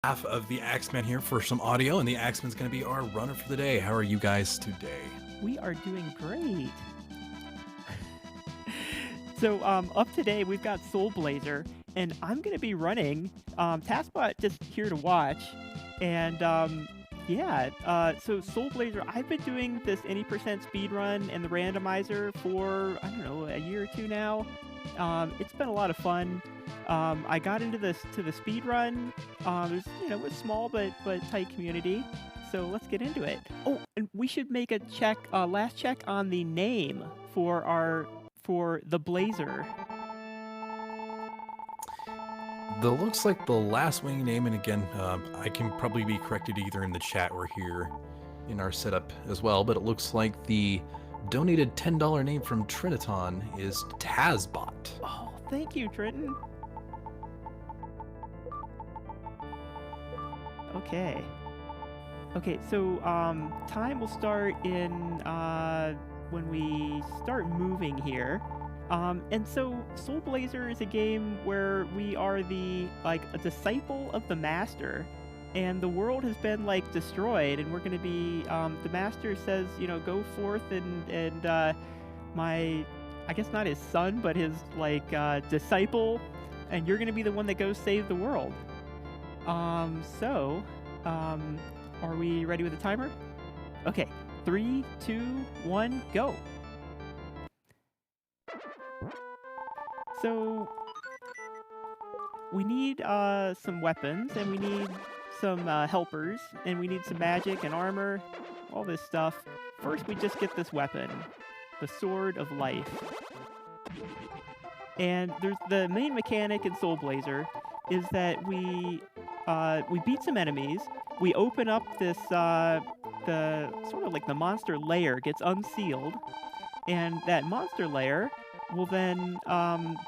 Half of the Axeman here for some audio, and the Axeman's going to be our runner for the day. How are you guys today? We are doing great. So up today we've got Soul Blazer, and I'm gonna be running. Taskbot just here to watch, and so Soul Blazer, I've been doing this any percent speed run and the randomizer for I don't know, a year or two now. It's been a lot of fun. I got into the speed run. It was small but tight community. So let's get into it. Oh, and we should make a check, last check on the name for the Blazer. Looks like the last wing name, and again, I can probably be corrected either in the chat or here in our setup as well, but it looks like the donated $10 name from Triniton is Tazbot. Oh, thank you, Trenton. Okay. Okay, so time will start in when we start moving here. And so Soul Blazer is a game where we are a disciple of the master, and the world has been destroyed, and we're going to be the master says, go forth and my, I guess not his son, but his disciple, and you're going to be the one that goes save the world. Are we ready with the timer? Okay, 3, 2, 1, go. So we need some weapons, and we need some helpers, and we need some magic and armor, all this stuff. First, we just get this weapon, the Sword of Life. And there's the main mechanic in Soul Blazer is that we beat some enemies. We open up this the sort of the monster lair gets unsealed, and that monster lair will then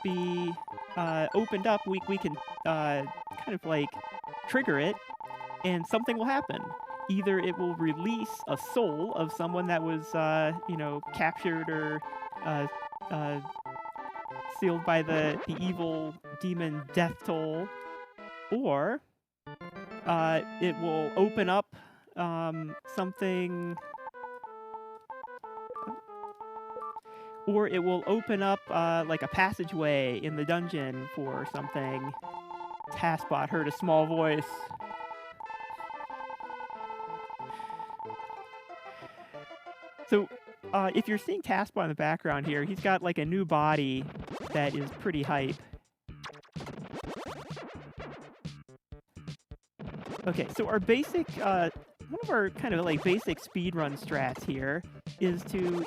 be opened up. We can kind of trigger it, and something will happen. Either it will release a soul of someone that was captured or sealed by the evil demon Death Toll, or it will open up something, or it will open up a passageway in the dungeon for something. Taskbot heard a small voice. So if you're seeing Taskbot in the background here, he's got a new body that is pretty hype. Okay, so our basic, one of our kind of basic speedrun strats here is to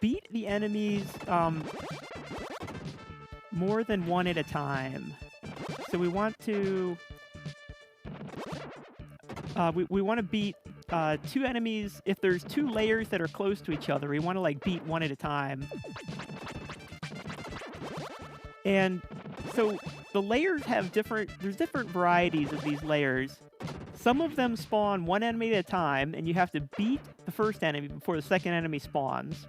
beat the enemies more than one at a time. So we want to we want to beat 2 enemies. If there's 2 layers that are close to each other, we want to beat one at a time. And so the layers have there's different varieties of these layers. Some of them spawn one enemy at a time, and you have to beat the first enemy before the second enemy spawns.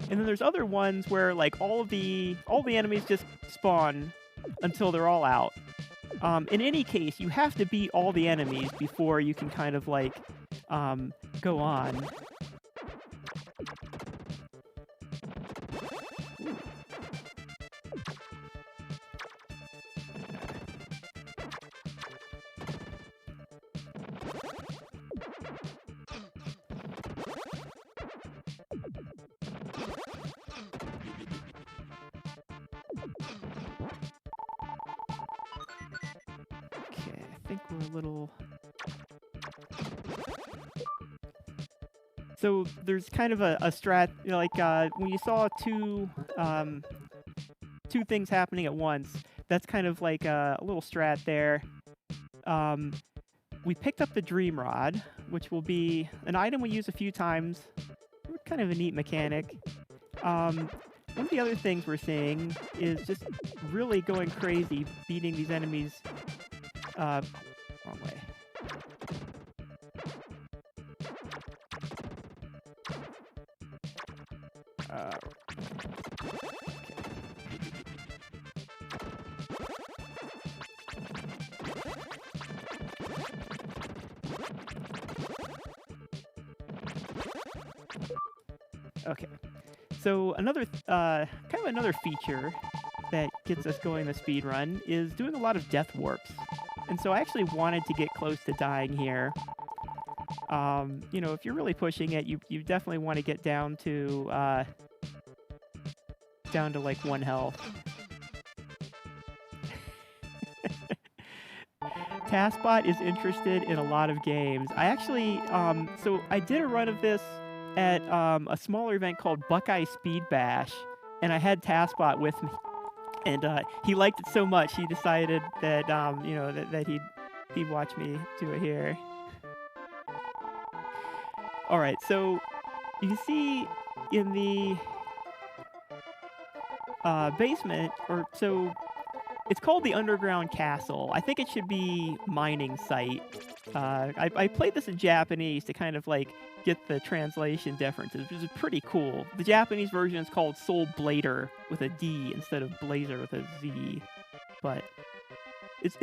And then there's other ones where all the enemies just spawn until they're all out. In any case, you have to beat all the enemies before you can kind of go on. I think we're a little... So there's kind of a strat, when you saw two things happening at once, that's kind of a little strat there. We picked up the Dream Rod, which will be an item we use a few times. Kind of a neat mechanic. One of the other things we're seeing is just really going crazy, beating these enemies. Wrong way. Okay. So another kind of another feature that gets us going the speed run is doing a lot of death warps. And so I actually wanted to get close to dying here. You know, if you're really pushing it, you definitely want to get down to like 1 health. TaskBot is interested in a lot of games. I actually, so I did a run of this at a smaller event called Buckeye Speed Bash, and I had TaskBot with me, and he liked it so much he decided that you know that he'd watch me do it here. All right, so you can see in the basement, or so it's called the Underground Castle. I think it should be mining site. I played this in Japanese to kind of like get the translation differences, which is pretty cool. The Japanese version is called Soul Blader with a D instead of Blazer with a Z, but it's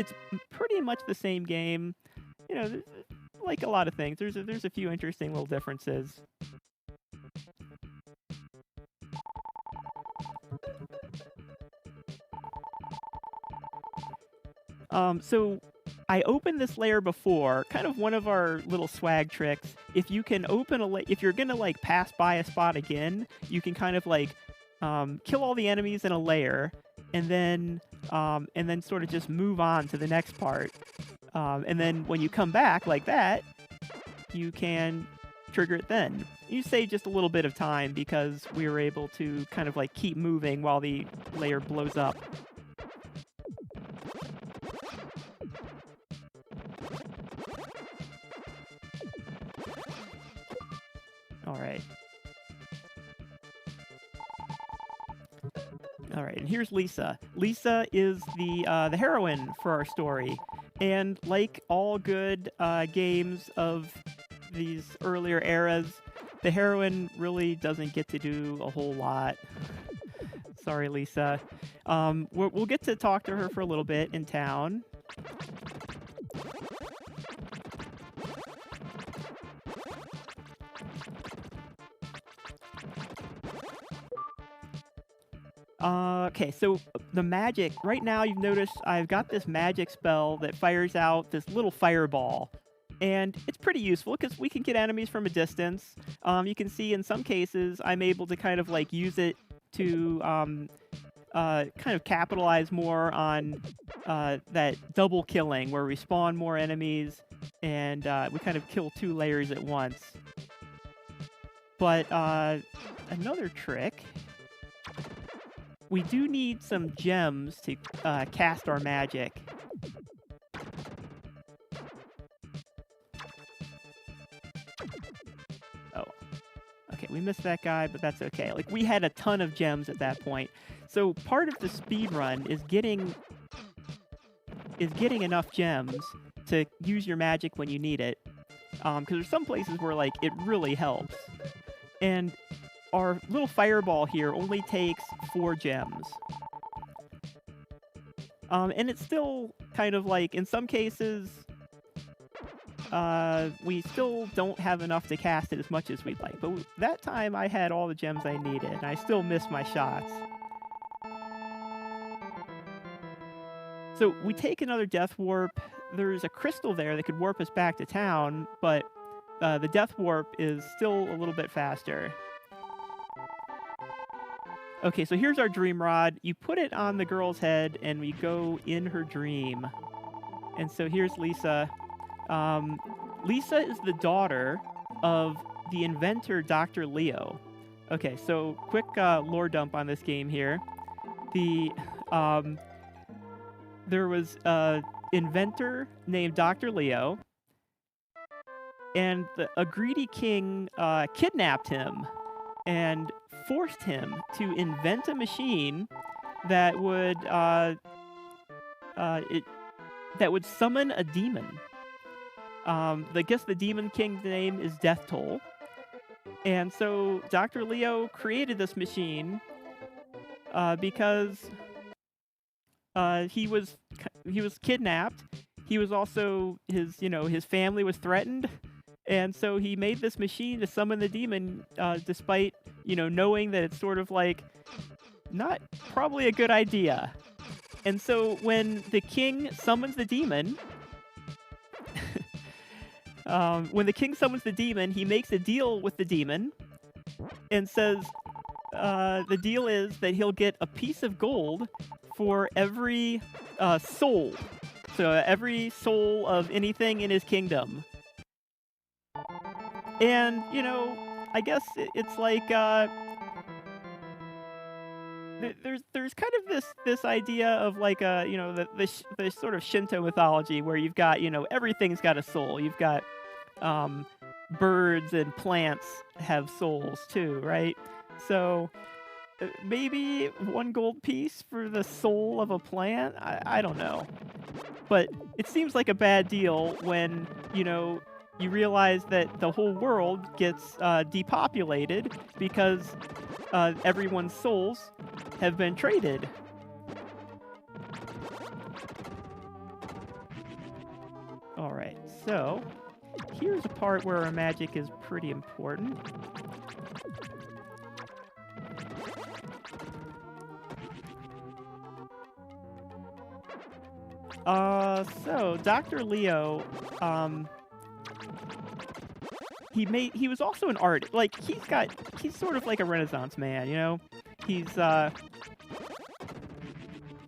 pretty much the same game. You know, like a lot of things, there's a few interesting little differences. So I opened this layer before, kind of one of our little swag tricks. If you can open if you're gonna like pass by a spot again, you can kind of like kill all the enemies in a layer, and then sort of just move on to the next part. And then when you come back like that, you can trigger it then. You save just a little bit of time because we were able to kind of like keep moving while the layer blows up. All right, and here's Lisa. Lisa is the heroine for our story, and like all good games of these earlier eras, the heroine really doesn't get to do a whole lot. Sorry, Lisa. We'll get to talk to her for a little bit in town. Okay, so the magic, right now you've noticed I've got this magic spell that fires out this little fireball. And it's pretty useful because we can get enemies from a distance. You can see in some cases I'm able to kind of like use it to kind of capitalize more on that double killing where we spawn more enemies and we kind of kill 2 layers at once. But another trick, we do need some gems to cast our magic. Oh, okay, we missed that guy, but that's okay. Like, we had a ton of gems at that point. So part of the speed run is getting enough gems to use your magic when you need it. Because there's some places where like it really helps. And our little fireball here only takes 4 gems. And it's still kind of like, in some cases, we still don't have enough to cast it as much as we'd like. But that time I had all the gems I needed, and I still missed my shots. So we take another death warp. There's a crystal there that could warp us back to town, but the death warp is still a little bit faster. Okay, so here's our dream rod. You put it on the girl's head, and we go in her dream. And so here's Lisa. Lisa is the daughter of the inventor, Dr. Leo. Okay, so quick lore dump on this game here. There was an inventor named Dr. Leo, and a greedy king kidnapped him and forced him to invent a machine that would summon a demon. I guess the Demon King's name is Death Toll. And so Dr. Leo created this machine because he was kidnapped. He was also his family was threatened, And so he made this machine to summon the demon, despite, knowing that it's sort of like not probably a good idea. And so when the king summons the demon, he makes a deal with the demon and says the deal is that he'll get a piece of gold for every soul. So every soul of anything in his kingdom. And, I guess it's like there's kind of this idea of like the sort of Shinto mythology where you've got, everything's got a soul. You've got birds and plants have souls too, right? So maybe 1 gold piece for the soul of a plant? I don't know. But it seems like a bad deal when, you realize that the whole world gets depopulated because everyone's souls have been traded. All right, so here's a part where our magic is pretty important. So Dr. Leo, he was also an artist. Like he's sort of like a Renaissance man,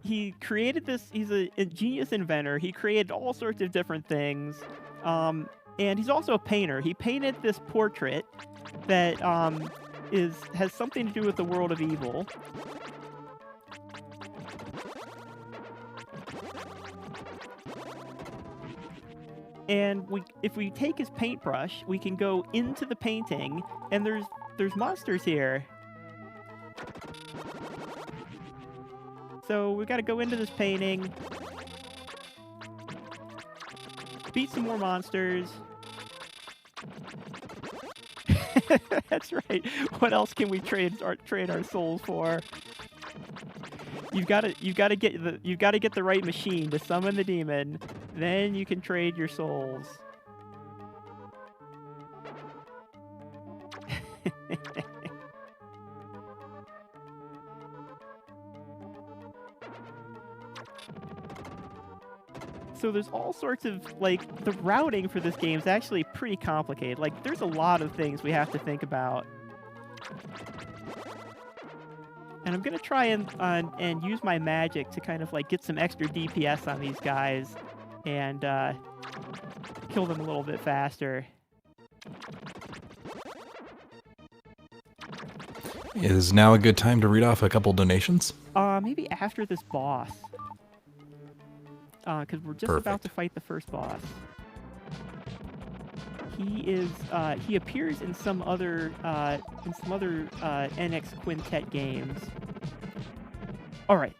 he created this. He's a genius inventor. He created all sorts of different things. And he's also a painter. He painted this portrait that has something to do with the world of evil. And if we take his paintbrush, we can go into the painting, and there's monsters here. So we've got to go into this painting, beat some more monsters. That's right. What else can we trade our souls for? You've got to get the right machine to summon the demon. Then you can trade your souls. So there's all sorts of, the routing for this game is actually pretty complicated. There's a lot of things we have to think about. And I'm going to try and use my magic to kind of, get some extra DPS on these guys and kill them a little bit faster. Is now a good time to read off a couple donations? Maybe after this boss. Because we're just about to fight the first boss. He appears in some other NX Quintet games. All right,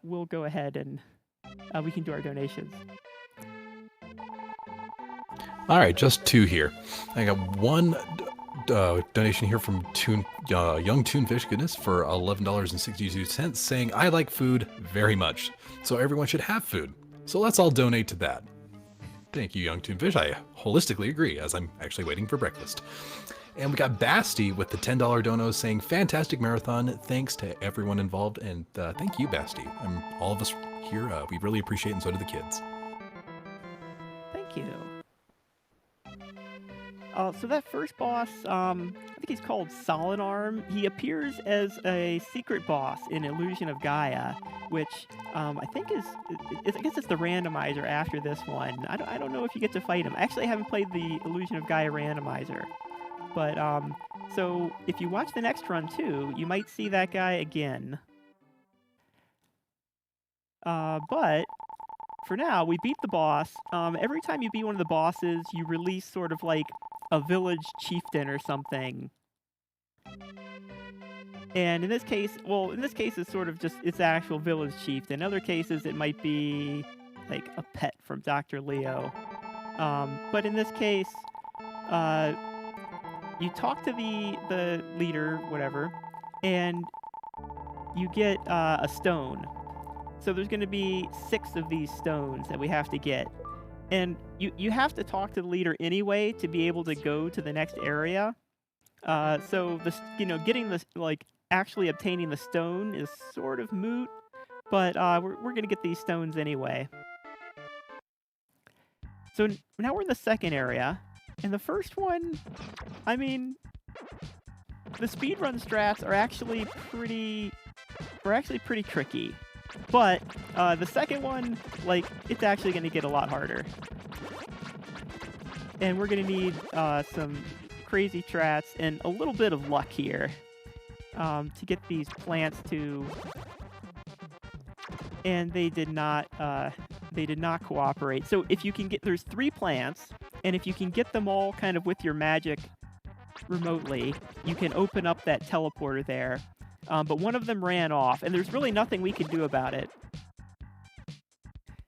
we'll go ahead and we can do our donations. All right, just 2 here. I got 1 donation here from Young Toonfish Goodness for $11.62, saying, "I like food very much, so everyone should have food. So let's all donate to that." Thank you, Young Toonfish. I holistically agree, as I'm actually waiting for breakfast. And we got Basti with the $10 dono saying, "Fantastic marathon. Thanks to everyone involved." And thank you, Basti. All of us here, we really appreciate it, and so do the kids. Thank you. So that first boss, I think he's called Solid Arm. He appears as a secret boss in Illusion of Gaia, which I think I guess it's the randomizer after this one. I don't know if you get to fight him. Actually, I haven't played the Illusion of Gaia randomizer. But, so if you watch the next run too, you might see that guy again. But for now, we beat the boss. Every time you beat one of the bosses, you release sort of like a village chieftain or something. And in this case, it's sort of just its actual village chieftain. In other cases, it might be like a pet from Dr. Leo. But in this case, you talk to the leader, whatever, and you get a stone. So there's going to be 6 of these stones that we have to get. And you have to talk to the leader anyway to be able to go to the next area. So this, getting this, like, actually obtaining the stone is sort of moot, but we're gonna get these stones anyway. So now we're in the second area, and the first one, I mean, the speedrun strats are actually pretty tricky. But the second one, like, it's actually going to get a lot harder. And we're going to need some crazy strats and a little bit of luck here to get these plants to... And they did not cooperate. So if you can get... There's 3 plants, and if you can get them all kind of with your magic remotely, you can open up that teleporter there. But one of them ran off, and there's really nothing we could do about it.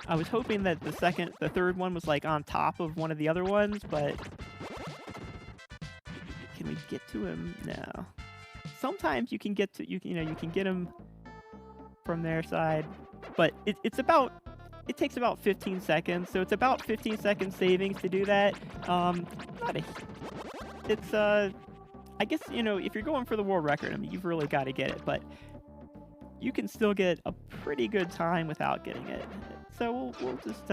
I was hoping that the third one was like on top of one of the other ones, but can we get to him? No. Sometimes you can get to you can get him from their side, but it takes about 15 seconds, so it's about 15 seconds savings to do that. I guess, if you're going for the world record, I mean, you've really got to get it, but you can still get a pretty good time without getting it. So we'll just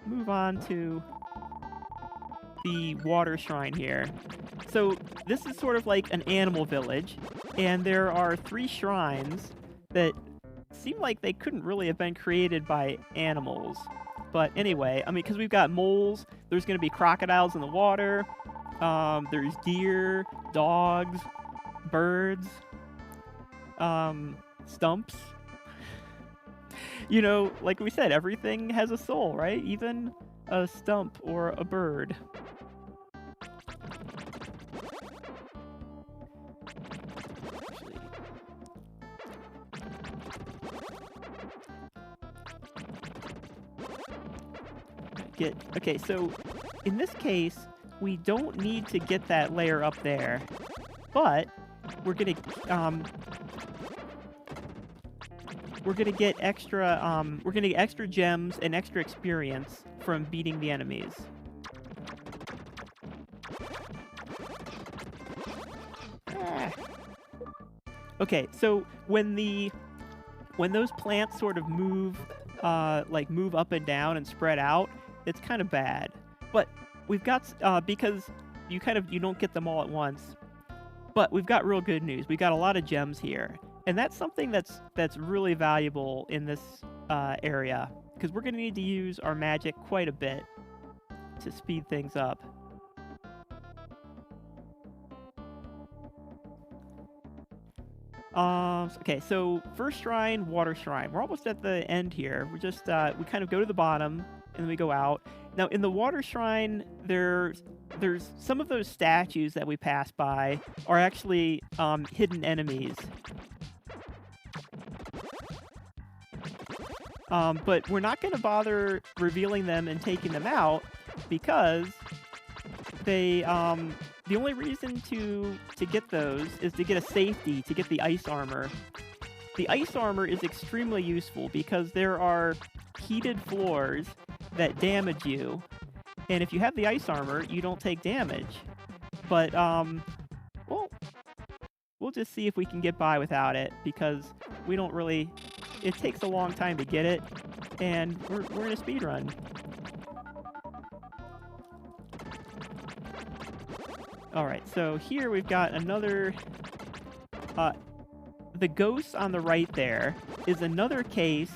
move on to the water shrine here. So this is sort of like an animal village, and there are 3 shrines that seem like they couldn't really have been created by animals. But anyway, I mean, because we've got moles, there's going to be crocodiles in the water. There's deer, dogs, birds, stumps. Like we said, everything has a soul, right? Even a stump or a bird. Okay, so in this case, we don't need to get that layer up there, but we're gonna get extra gems and extra experience from beating the enemies. Okay, so when those plants sort of move up and down and spread out, it's kind of bad. But we've got because you don't get them all at once. But we've got real good news. We've got a lot of gems here. And that's something that's really valuable in this area, because we're going to need to use our magic quite a bit to speed things up. Okay, so first shrine, water shrine. We're almost at the end here. We're just we kind of go to the bottom and then we go out. Now in the water shrine, there's some of those statues that we pass by are actually hidden enemies. But we're not going to bother revealing them and taking them out because they the only reason to get those is to get a safety, to get the ice armor. The ice armor is extremely useful because there are heated floors that damage you, and if you have the ice armor, you don't take damage. But well, we'll just see if we can get by without it, because we don't really. It takes a long time to get it, and we're in a speed run. Alright, so here we've got another... the ghost on the right there is another case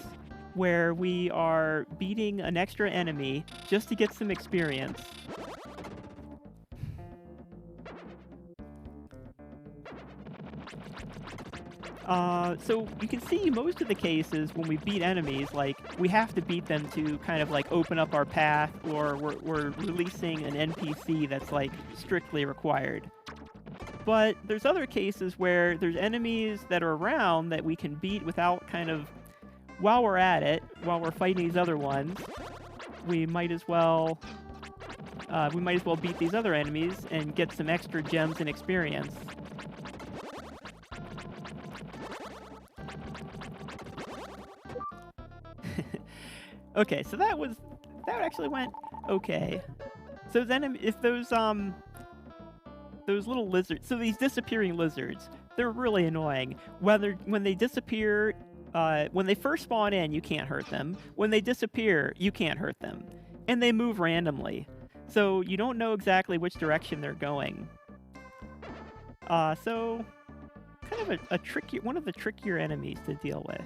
where we are beating an extra enemy just to get some experience. So you can see most of the cases when we beat enemies, like, we have to beat them to kind of like open up our path, or we're releasing an NPC that's like strictly required. But there's other cases where there's enemies that are around that we can beat without kind of, while we're at it, while we're fighting these other ones, we might as well beat these other enemies and get some extra gems and experience. Okay, so that was that actually went okay. So then if those little lizards, so these disappearing lizards, they're really annoying. When they disappear, when they first spawn in, you can't hurt them. When they disappear, you can't hurt them. And they move randomly. So you don't know exactly which direction they're going. So kind of one of the trickier enemies to deal with.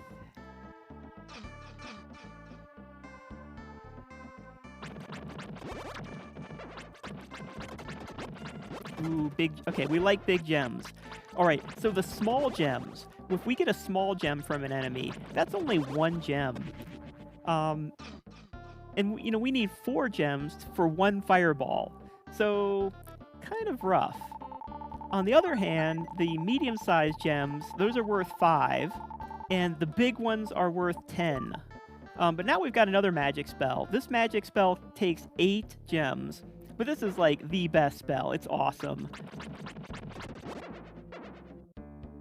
Ooh, okay, we like big gems. All right, so the small gems. If we get a small gem from an enemy, that's only 1 gem. And, you know, we need 4 gems for 1 fireball. So, kind of rough. On the other hand, the medium-sized gems, those are worth 5. And the big ones are worth 10. But now we've got another magic spell. This magic spell takes 8 gems. But this is, like, the best spell. It's awesome.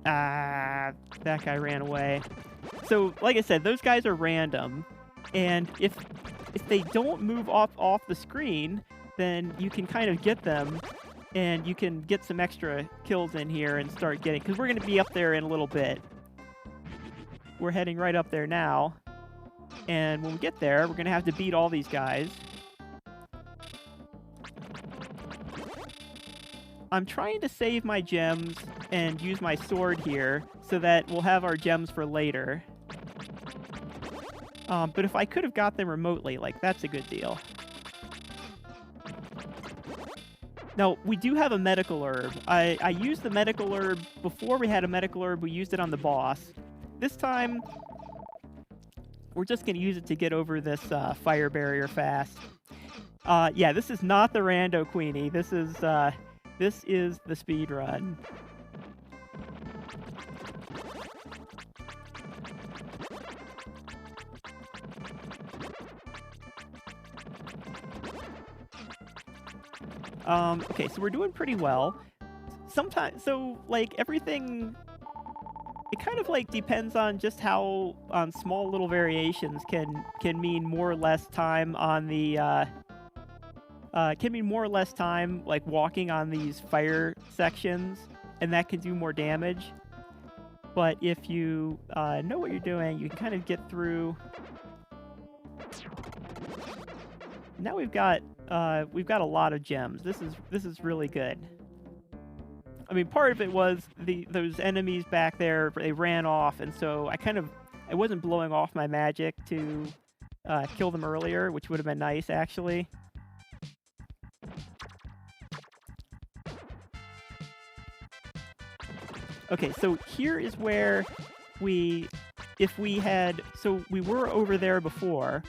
Ah, that guy ran away. So, like I said, those guys are random. And if they don't move off the screen, then you can kind of get them. And you can get some extra kills in here and start getting... Because we're going to be up there in a little bit. We're heading right up there now. And when we get there, we're going to have to beat all these guys. I'm trying to save my gems and use my sword here so that we'll have our gems for later. But if I could have got them remotely, like, that's a good deal. Now, we do have a medical herb. I used the medical herb before we had a medical herb. We used it on the boss. This time, we're just going to use it to get over this fire barrier fast. Yeah, this is not the Rando Queenie. This is the speed run. Okay, so we're doing pretty well. Sometimes, so, like, everything... It kind of, like, depends on just how small little variations can mean more or less time on the... can mean more or less time, like, walking on these fire sections, and that can do more damage. But if you know what you're doing, you can kind of get through. Now we've got a lot of gems. This is really good. I mean, part of it was those enemies back there, they ran off, and so I wasn't blowing off my magic to kill them earlier, which would have been nice, actually. Okay, so here is where we were over there before,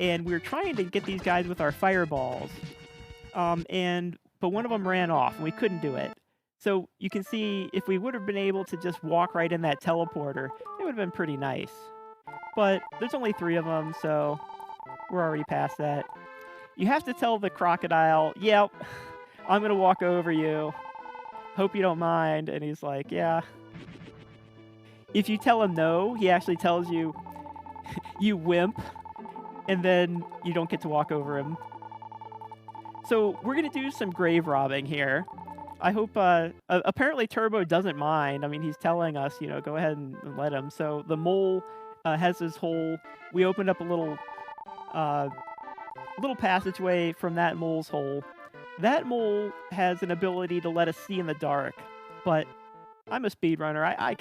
and we were trying to get these guys with our fireballs, but one of them ran off, and we couldn't do it. So you can see, if we would have been able to just walk right in that teleporter, it would have been pretty nice. But there's only 3 of them, so we're already past that. You have to tell the crocodile, yep, I'm going to walk over you. Hope you don't mind. And he's like, yeah. If you tell him no, he actually tells you, you wimp. And then you don't get to walk over him. So we're going to do some grave robbing here. I hope, apparently Turbo doesn't mind. I mean, he's telling us, you know, go ahead and let him. So the mole has his hole. We opened up a little passageway from that mole's hole. That mole has an ability to let us see in the dark, but I'm a speedrunner. I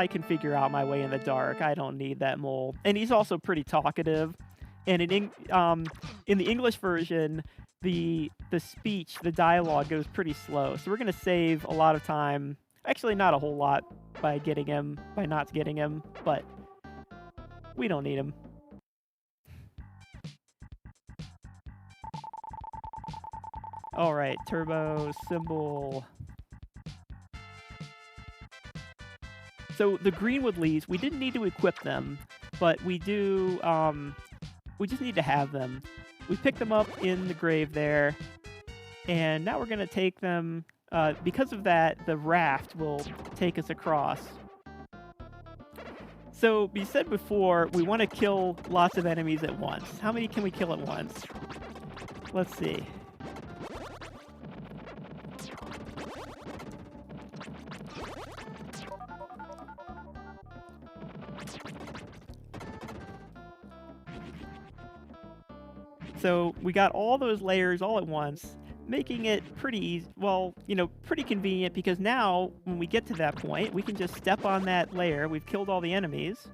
can figure out my way in the dark. I don't need that mole. And he's also pretty talkative. And in the English version, the dialogue goes pretty slow. So we're going to save a lot of time. Actually, not a whole lot by not getting him, but we don't need him. All right, turbo symbol. So the greenwood leaves, we didn't need to equip them, but we do, we just need to have them. We picked them up in the grave there, and now we're going to take them, because of that, the raft will take us across. So, you said before, we want to kill lots of enemies at once. How many can we kill at once? Let's see. So we got all those layers all at once, making it pretty easy, well, pretty convenient, because now when we get to that point, we can just step on that layer. We've killed all the enemies.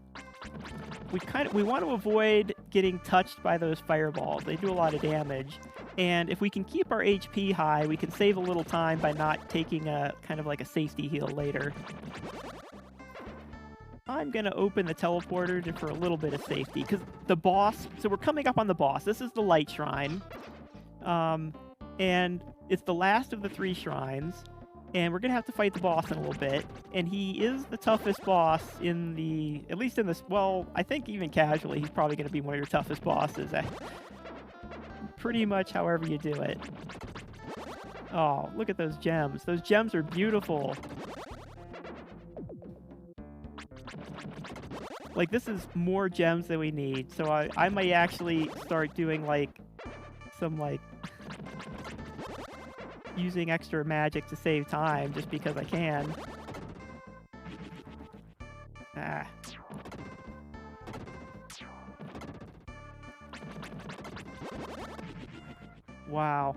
We want to avoid getting touched by those fireballs. They do a lot of damage. And if we can keep our HP high, we can save a little time by not taking a kind of like a safety heal later. I'm going to open the teleporter for a little bit of safety, because the boss... So we're coming up on the boss. This is the Light Shrine. And it's the last of the 3 shrines. And we're going to have to fight the boss in a little bit. And he is the toughest boss in the... At least in this... Well, I think even casually, he's probably going to be one of your toughest bosses. Pretty much however you do it. Oh, look at those gems. Those gems are beautiful. Like, this is more gems than we need, so I might actually start doing, like, some, like, using extra magic to save time, just because I can. Ah. Wow.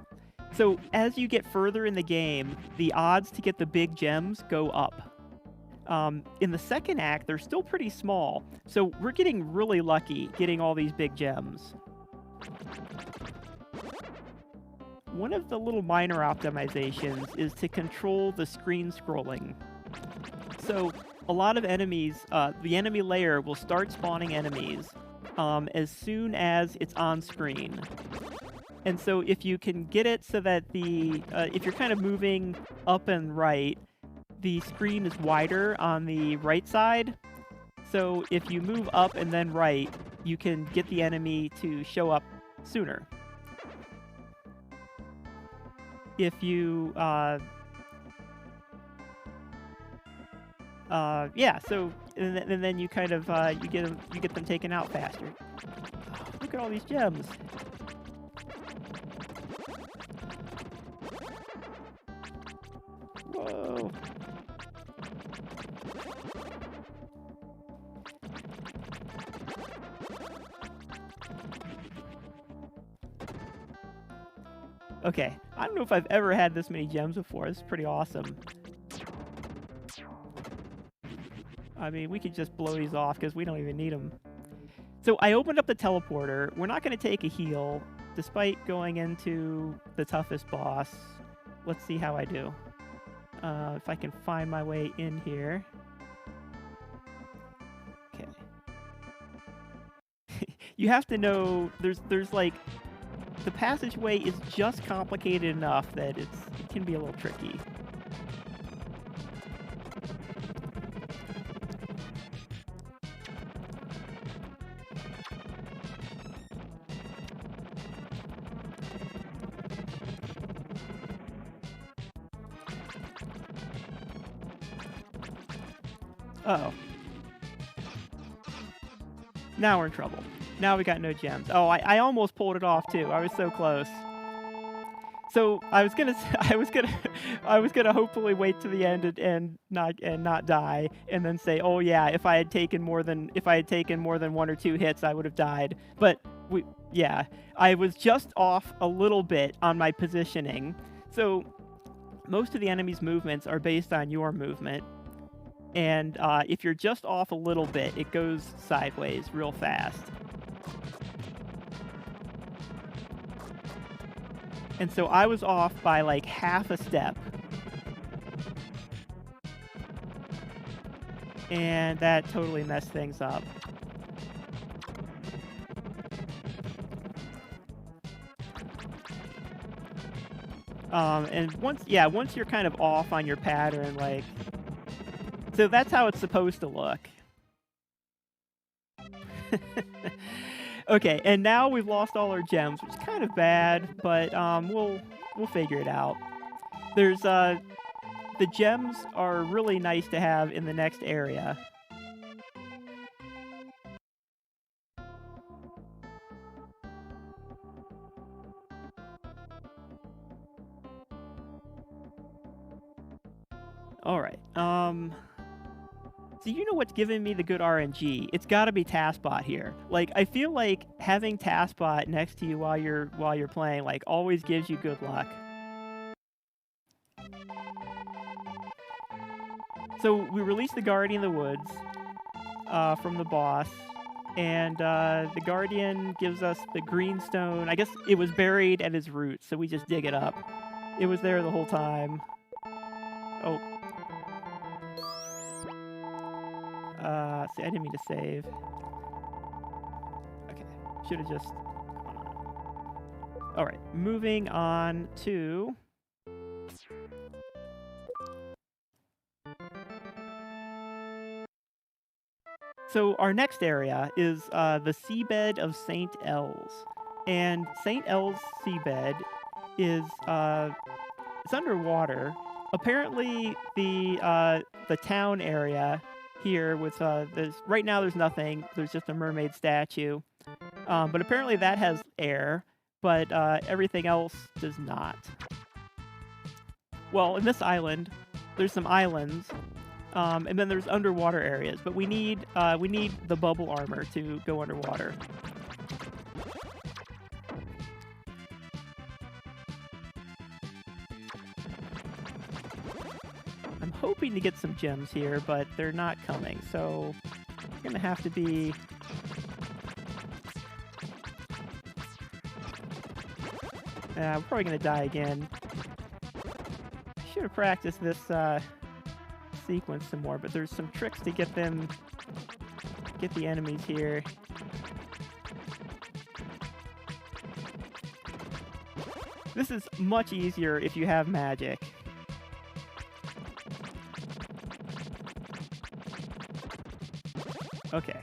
So, as you get further in the game, the odds to get the big gems go up. In the second act, they're still pretty small, so we're getting really lucky getting all these big gems. One of the little minor optimizations is to control the screen scrolling. So a lot of enemies, the enemy layer will start spawning enemies as soon as it's on screen. And so if you can get it so that if you're kind of moving up and right, the screen is wider on the right side. So if you move up and then right, you can get the enemy to show up sooner. If you, yeah, so, and then you kind of, you get them taken out faster. Oh, look at all these gems. Whoa. Okay, I don't know if I've ever had this many gems before. This is pretty awesome. I mean, we could just blow these off because we don't even need them. So I opened up the teleporter. We're not going to take a heal, despite going into the toughest boss. Let's see how I do. If I can find my way in here. Okay. You have to know, there's like, the passageway is just complicated enough that it can be a little tricky. Uh-oh. Now we're in trouble. Now we got no gems. Oh, I almost pulled it off too. I was so close. So I was gonna hopefully wait to the end and not die, and then say, oh yeah, if I had taken more than 1 or 2 hits, I would have died. But yeah, I was just off a little bit on my positioning. So most of the enemy's movements are based on your movement. And if you're just off a little bit, it goes sideways real fast. And so I was off by like half a step. And that totally messed things up. And once you're kind of off on your pattern, like... So that's how it's supposed to look. Okay, and now we've lost all our gems, which is kind of bad, but we'll figure it out. There's the gems are really nice to have in the next area. All right. So you know what's giving me the good RNG? It's got to be TaskBot here. Like, I feel like having TaskBot next to you while you're playing like always gives you good luck. So we released the Guardian of the Woods from the boss, and the Guardian gives us the greenstone. I guess it was buried at his roots, so we just dig it up. It was there the whole time. Oh. See, I didn't mean to save. Okay, should have just... Alright, moving on to... So our next area is the Seabed of St. Elles. And St. Elles Seabed is it's underwater. Apparently the town area here with right now there's nothing. There's just a mermaid statue. But apparently that has air, but everything else does not. Well, in this island, there's some islands. And then there's underwater areas, but we need the bubble armor to go underwater. I'm hoping to get some gems here, but they're not coming, so it's gonna have to be... we're probably gonna die again. I should have practiced this sequence some more, but there's some tricks to get the enemies here. This is much easier if you have magic. Okay.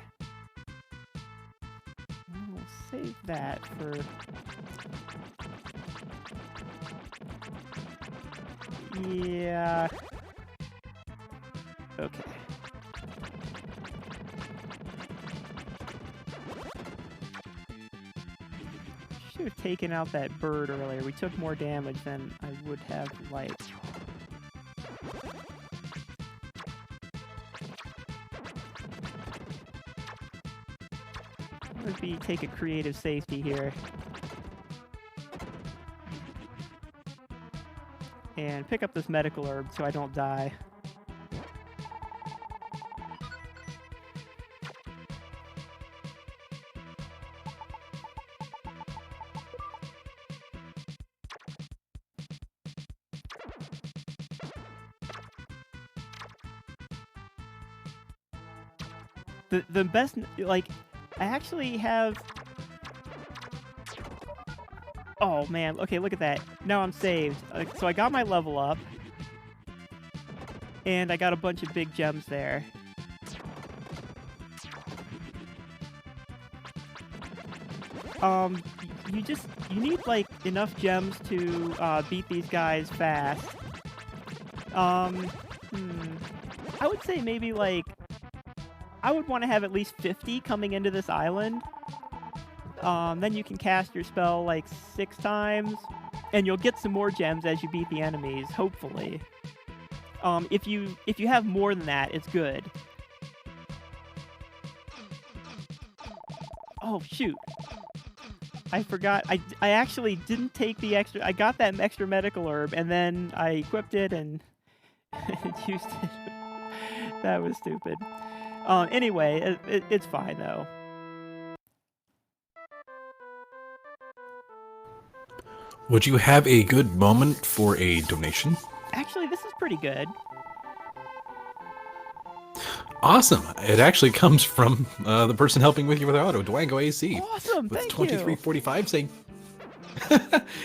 We'll save that for... Yeah... Okay. Should have taken out that bird earlier. We took more damage than I would have liked. Maybe take a creative safety here. And pick up this medical herb so I don't die. The best, like, I actually have... Oh, man. Okay, look at that. Now I'm saved. So I got my level up. And I got a bunch of big gems there. You need, like, enough gems to beat these guys fast. I would say maybe, like... I would want to have at least 50 coming into this island. Then you can cast your spell like 6 times, and you'll get some more gems as you beat the enemies, hopefully. If you have more than that, it's good. Oh, shoot. I forgot. I actually didn't take the extra... I got that extra medical herb, and then I equipped it and used it. That was stupid. Anyway, it's fine, though. Would you have a good moment for a donation? Actually, this is pretty good. Awesome. It actually comes from the person helping with you with our auto, Dwango AC. Awesome, with thank 2345 saying...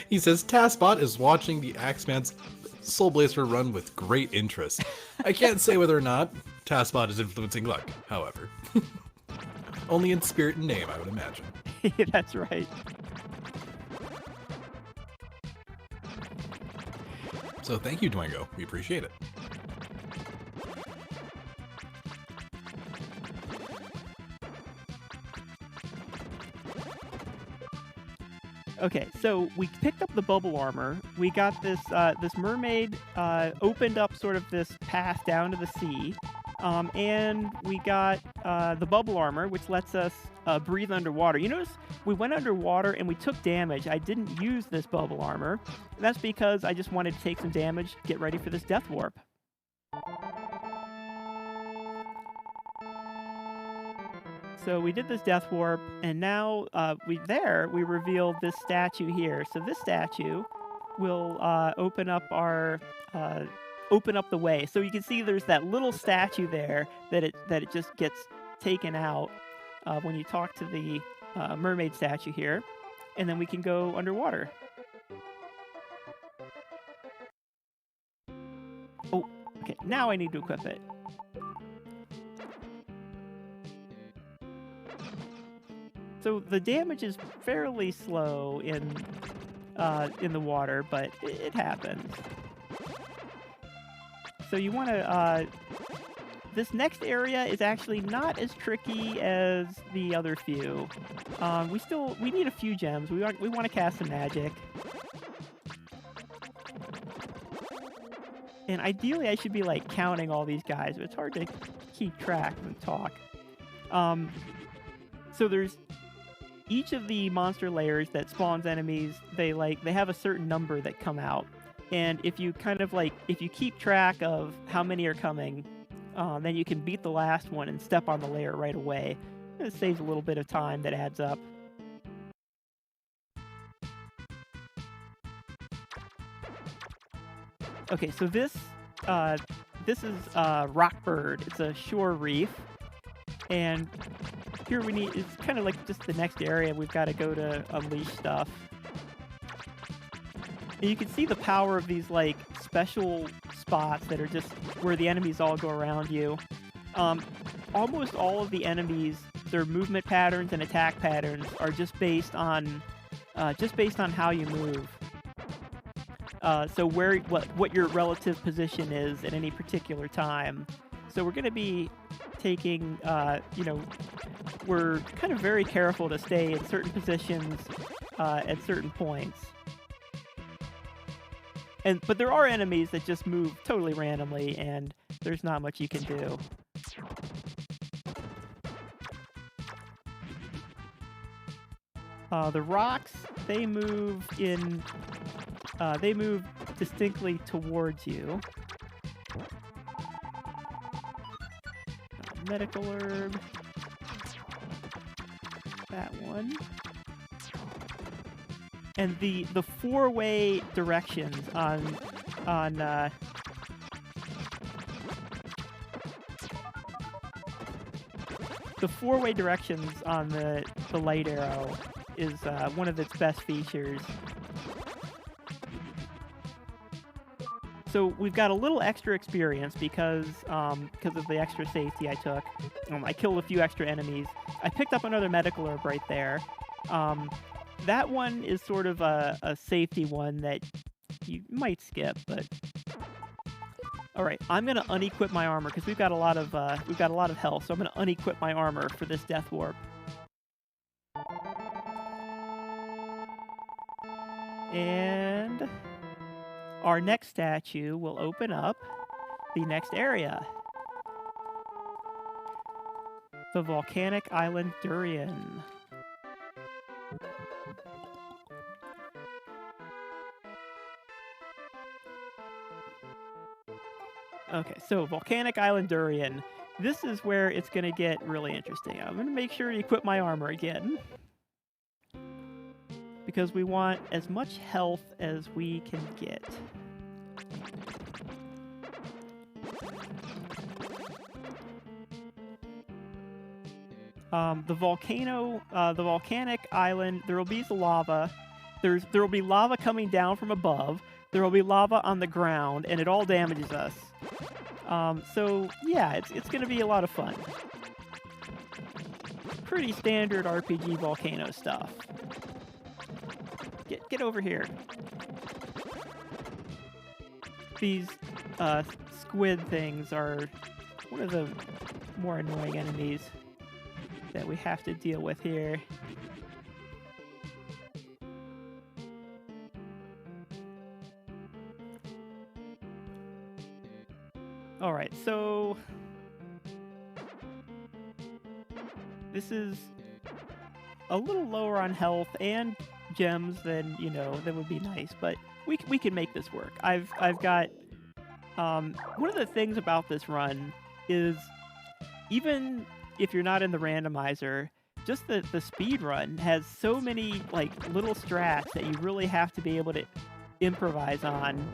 He says, TaskBot is watching the Axeman's Soul Blazer run with great interest. I can't say whether or not TaskBot is influencing luck, however. Only in spirit and name, I would imagine. That's right. So thank you, Dwango. We appreciate it. Okay, so we picked up the bubble armor. We got this this mermaid opened up sort of this path down to the sea, and we got the bubble armor, which lets us breathe underwater. You notice we went underwater and we took damage. I didn't use this bubble armor. That's because I just wanted to take some damage, get ready for this death warp. So we did this death warp, and now we revealed this statue here. So this statue will open up the way. So you can see there's that little statue there that it just gets taken out when you talk to the mermaid statue here, and then we can go underwater. Oh, okay. Now I need to equip it. So the damage is fairly slow in the water, but it happens. So you want to. This next area is actually not as tricky as the other few. We need a few gems. We want to cast some magic, and ideally I should be like counting all these guys, but it's hard to keep track and talk. So there's. Each of the monster layers that spawns enemies, they have a certain number that come out. And if you keep track of how many are coming, then you can beat the last one and step on the layer right away. It saves a little bit of time that adds up. Okay, so this is Rockbird. It's a shore reef, and here it's kind of like just the next area we've got to go to unleash stuff. And you can see the power of these like special spots that are just where the enemies all go around you. Almost all of the enemies, their movement patterns and attack patterns are just based on how you move. So what your relative position is at any particular time. So we're going to be taking, we're kind of very careful to stay in certain positions at certain points. But there are enemies that just move totally randomly, and there's not much you can do. The rocks, they move distinctly towards you. Medical herb. That one. And the four-way directions on the four-way directions on the light arrow is one of its best features. So we've got a little extra experience because of the extra safety I took. I killed a few extra enemies. I picked up another medical herb right there. That one is sort of a safety one that you might skip, but all right. I'm gonna unequip my armor because we've got a lot of health. So I'm gonna unequip my armor for this death warp. And our next statue will open up the next area. The Volcanic Island Durian. Okay, so Volcanic Island Durian. This is where it's going to get really interesting. I'm going to make sure to equip my armor again, because we want as much health as we can get. The volcanic island, there will be the lava. There will be lava coming down from above. There will be lava on the ground, and it all damages us. So yeah, it's going to be a lot of fun. Pretty standard RPG volcano stuff. Get over here. These squid things are one of the more annoying enemies that we have to deal with here. All right, so this is a little lower on health and gems than than would be nice, but we can make this work. I've got one of the things about this run is even if you're not in the randomizer, just the speed run has so many like little strats that you really have to be able to improvise on.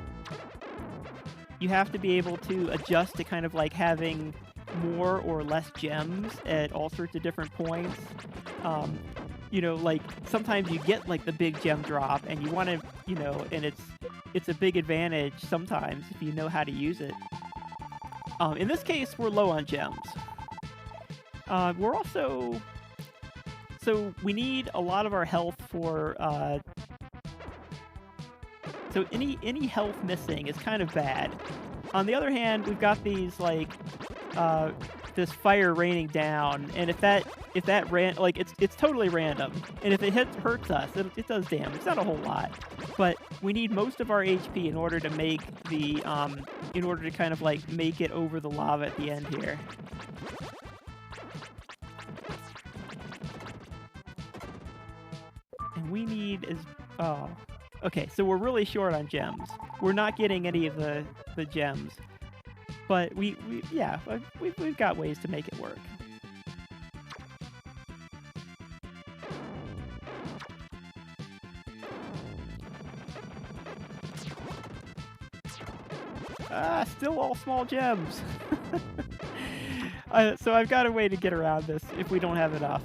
You have to be able to adjust to kind of like having more or less gems at all sorts of different points. Like sometimes you get like the big gem drop and you want to, and it's a big advantage sometimes if you know how to use it. In this case, we're low on gems. We're also... So we need a lot of our health for... So any health missing is kind of bad. On the other hand, we've got these, like... this fire raining down, and if that it's totally random, and if it hurts us, it does damage. Not a whole lot, but we need most of our HP in order to make the in order to kind of like make it over the lava at the end here. And we need okay, so we're really short on gems. We're not getting any of the gems. But we've got ways to make it work. Still all small gems. So I've got a way to get around this if we don't have enough.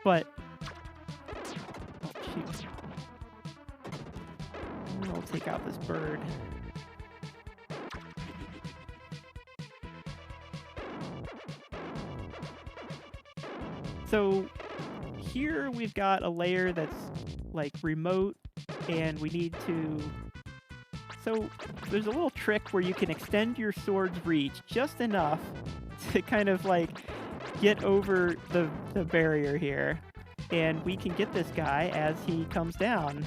But shoot. I'll take out this bird. So here we've got a layer that's like remote, and we need to... So there's a little trick where you can extend your sword's reach just enough to kind of like get over the barrier here, and we can get this guy as he comes down.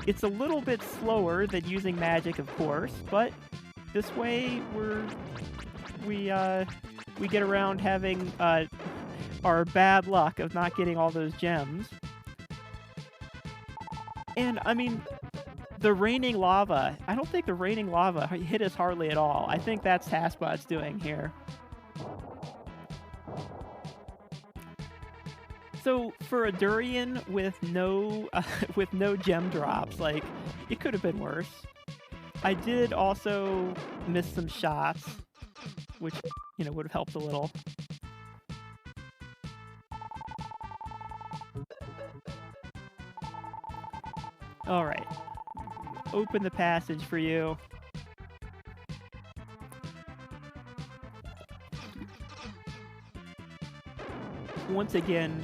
It's a little bit slower than using magic, of course, but this way we get around having our bad luck of not getting all those gems. And, I mean, the raining lava, I don't think the raining lava hit us hardly at all. I think that's Haspot's doing here. So, for a durian with no gem drops, like, it could have been worse. I did also miss some shots, which, would have helped a little. All right. Open the passage for you. Once again,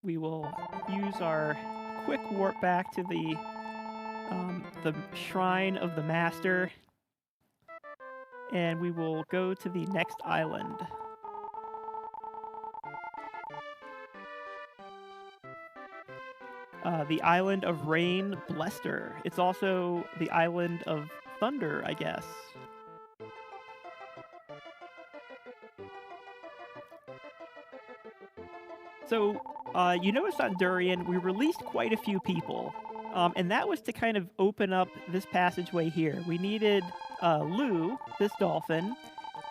we will use our quick warp back to the Shrine of the Master, and we will go to the next island. The Island of Rain Blester. It's also the Island of Thunder, I guess. So, you noticed on Durian, we released quite a few people. And that was to kind of open up this passageway here. We needed Lou, this dolphin,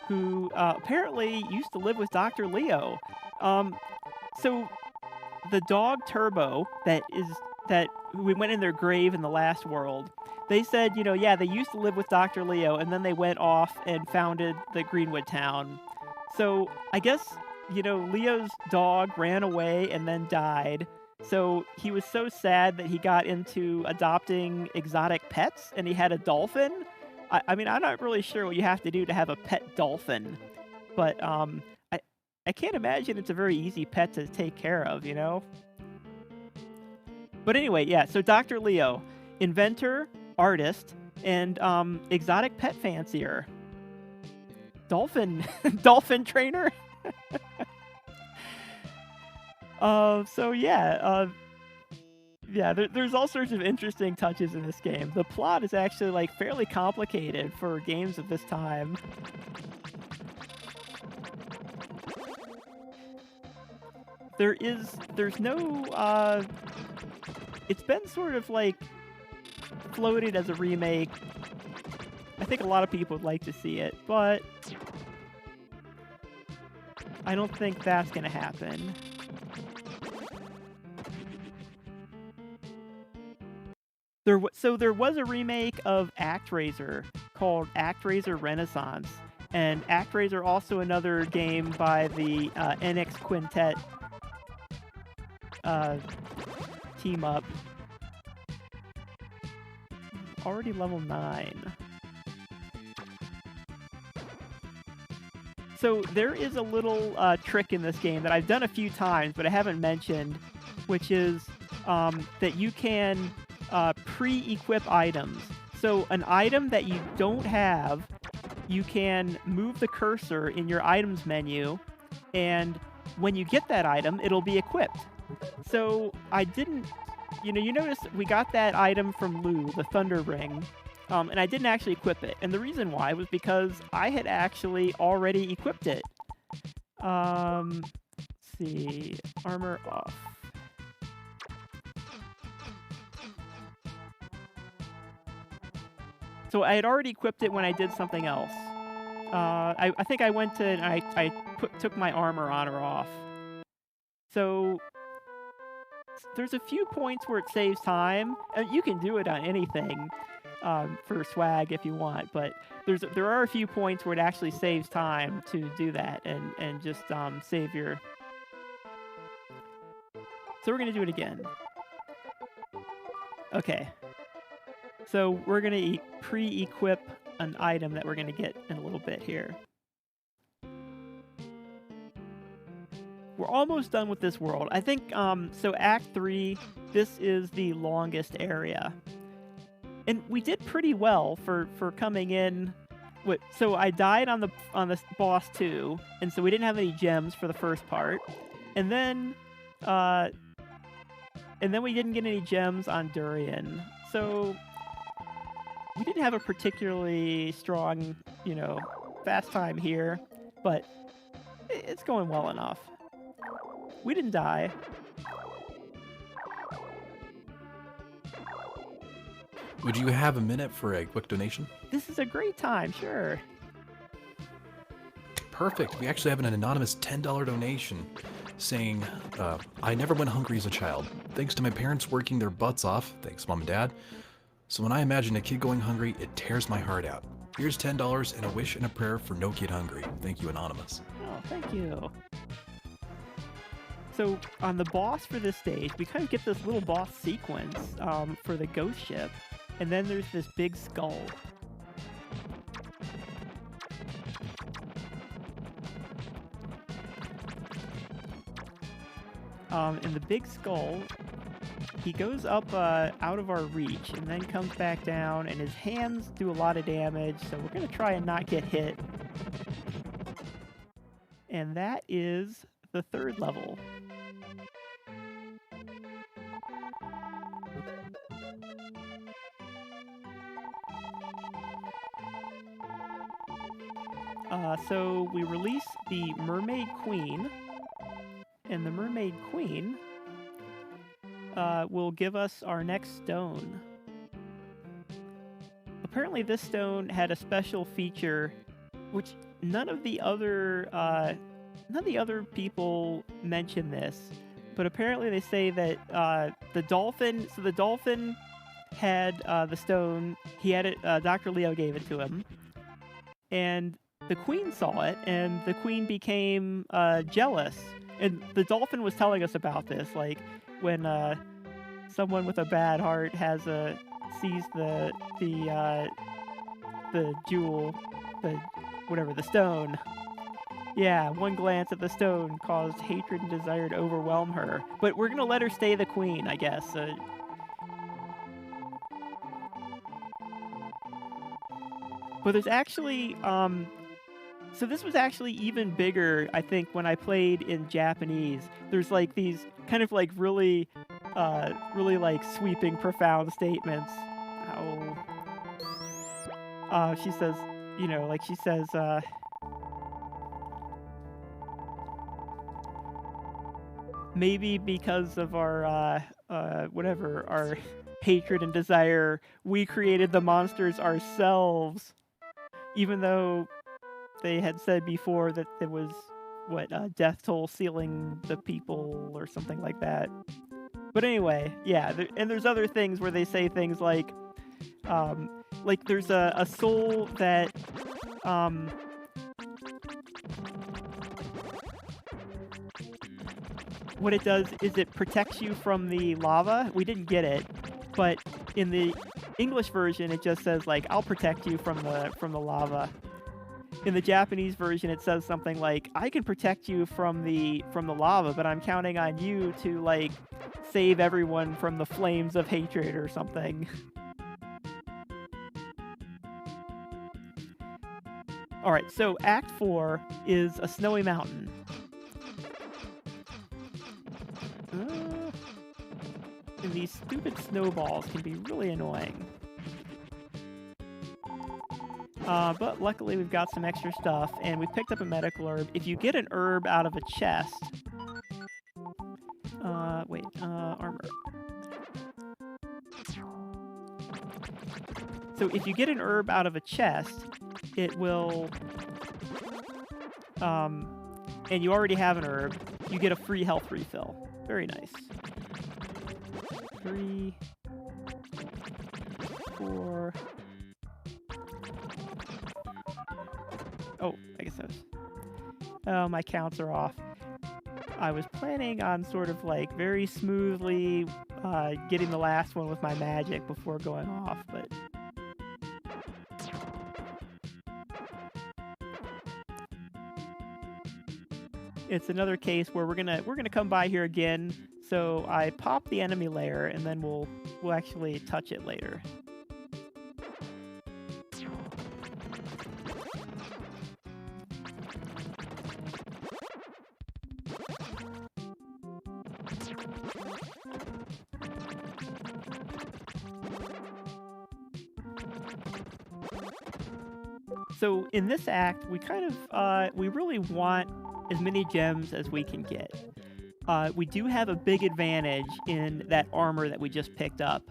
who apparently used to live with Dr. Leo. So the dog Turbo that we went in their grave in the last world, they said, yeah, they used to live with Dr. Leo, and then they went off and founded the Greenwood town. So I guess, Leo's dog ran away and then died. So he was so sad that he got into adopting exotic pets, and he had a dolphin. I mean, I'm not really sure what you have to do to have a pet dolphin, but I can't imagine it's a very easy pet to take care of, But anyway, yeah, so Dr. Leo, inventor, artist, and exotic pet fancier. Dolphin trainer? So yeah, Yeah, there's all sorts of interesting touches in this game. The plot is actually like fairly complicated for games of this time. There's no it's been sort of like floated as a remake. I think a lot of people would like to see it, but I don't think that's gonna happen. There was a remake of ActRaiser called ActRaiser Renaissance, and ActRaiser also another game by the NX Quintet team up. Already level 9. So there is a little trick in this game that I've done a few times, but I haven't mentioned, which is that you can pre-equip items. So an item that you don't have, you can move the cursor in your items menu, and when you get that item, it'll be equipped. So I didn't, you notice we got that item from Lou, the Thunder Ring, and I didn't actually equip it. And the reason why was because I had actually already equipped it. Let's see, armor off. So I had already equipped it when I did something else. I think I went to and I took my armor on or off. So there's a few points where it saves time. You can do it on anything for swag if you want, but there are a few points where it actually saves time to do that and just save your. So we're gonna do it again. Okay. So we're going to pre-equip an item that we're going to get in a little bit here. We're almost done with this world. I think, so Act 3, this is the longest area. And we did pretty well for coming in. So I died on the boss 2, and so we didn't have any gems for the first part. And then we didn't get any gems on Durian. So we didn't have a particularly strong, fast time here, but it's going well enough. We didn't die. Would you have a minute for a quick donation? This is a great time, sure. Perfect. We actually have an anonymous $10 donation saying, I never went hungry as a child. Thanks to my parents working their butts off. Thanks, Mom and Dad. So when I imagine a kid going hungry, it tears my heart out. Here's $10 and a wish and a prayer for no kid hungry. Thank you, Anonymous. Oh, thank you. So on the boss for this stage, we kind of get this little boss sequence for the ghost ship. And then there's this big skull. And the big skull, he goes up out of our reach and then comes back down, and his hands do a lot of damage, so we're going to try and not get hit. And that is the 3rd level. So we release the Mermaid Queen, and the Mermaid Queen will give us our next stone. Apparently this stone had a special feature which none of the other people mention this, but apparently they say that the dolphin had the stone. He had it, Dr. Leo gave it to him, and the queen saw it, and the queen became jealous. And the dolphin was telling us about this, like when someone with a bad heart sees the jewel, the stone. Yeah, one glance at the stone caused hatred and desire to overwhelm her. But we're gonna let her stay the queen, I guess. But there's actually so this was actually even bigger, I think, when I played in Japanese. There's like these kind of like really really like sweeping, profound statements. She says, you know, like she says, maybe because of our whatever, our hatred and desire, we created the monsters ourselves. Even though they had said before that there was death toll sealing the people or something like that. But anyway, yeah, and there's other things where they say things like there's a soul that what it does is it protects you from the lava. We didn't get it, but in the English version it just says like, I'll protect you from the lava. In the Japanese version it says something like, I can protect you from the lava, but I'm counting on you to like save everyone from the flames of hatred or something. Alright, so Act 4 is a snowy mountain. And these stupid snowballs can be really annoying. But luckily we've got some extra stuff, and we picked up a medical herb. If you get an herb out of a chest... armor. So if you get an herb out of a chest, it will... and you already have an herb, you get a free health refill. Very nice. 3, 4... Oh, I guess that was... Oh, my counts are off. I was planning on sort of like very smoothly getting the last one with my magic before going off, but... It's another case where we're gonna come by here again, so I pop the enemy layer and then we'll actually touch it later. So in this act, we kind of we really want as many gems as we can get. We do have a big advantage in that armor that we just picked up.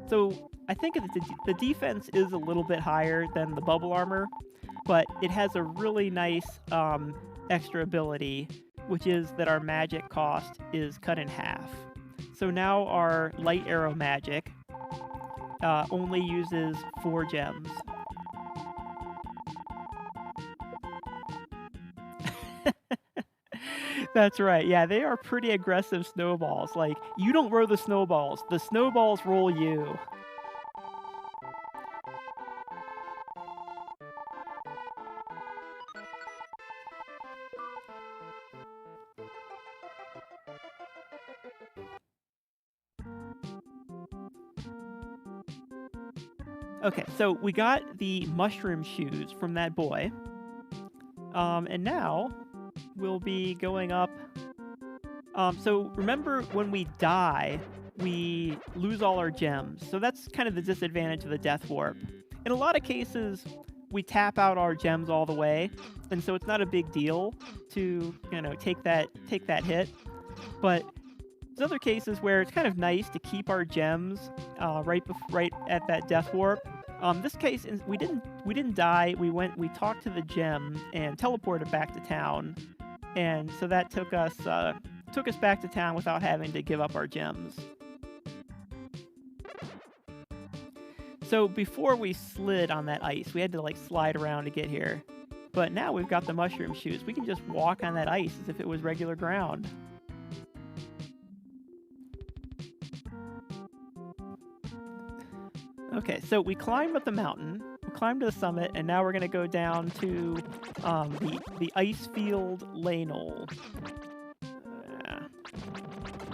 So I think the defense is a little bit higher than the bubble armor, but it has a really nice extra ability, which is that our magic cost is cut in half. So now our light arrow magic only uses 4 gems. That's right. Yeah, they are pretty aggressive snowballs. Like, you don't roll the snowballs roll you. Okay, so we got the mushroom shoes from that boy. And now we'll be going up. So remember, when we die, we lose all our gems. So that's kind of the disadvantage of the death warp. In a lot of cases, we tap out our gems all the way, and so it's not a big deal to, you know, take that hit. But there's other cases where it's kind of nice to keep our gems right at that death warp. This case, we didn't die. We talked to the gem and teleported back to town, and so that took us back to town without having to give up our gems. So before we slid on that ice, we had to like slide around to get here. But now we've got the mushroom shoes. We can just walk on that ice as if it was regular ground. Okay, so we climbed up the mountain, we climbed to the summit, and now we're going to go down to the ice field Lanol.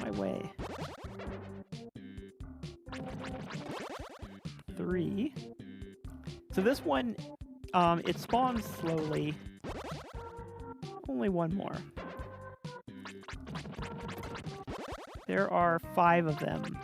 My way. 3. So this one, it spawns slowly. Only one more. There are 5 of them.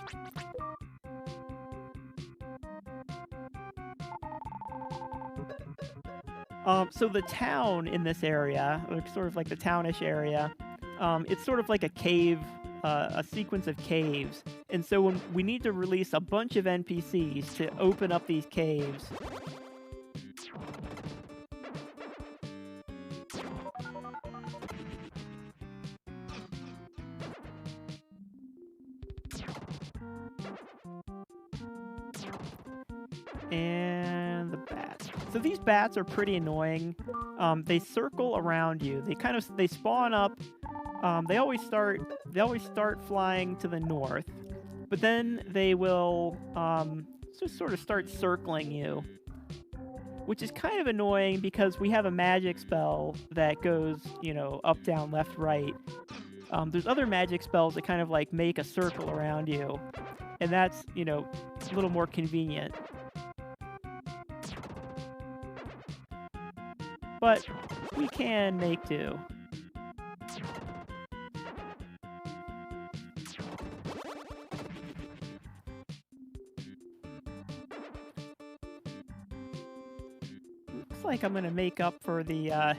So the town in this area, or sort of like the townish area, it's sort of like a cave, a sequence of caves. And so when we need to release a bunch of NPCs to open up these caves. And the bats. So these bats are pretty annoying. They circle around you. They spawn up. They always start flying to the north, but then they will just sort of start circling you, which is kind of annoying because we have a magic spell that goes, up, down, left, right. There's other magic spells that kind of like make a circle around you, and that's, a little more convenient. But we can make do. Looks like I'm gonna make up for the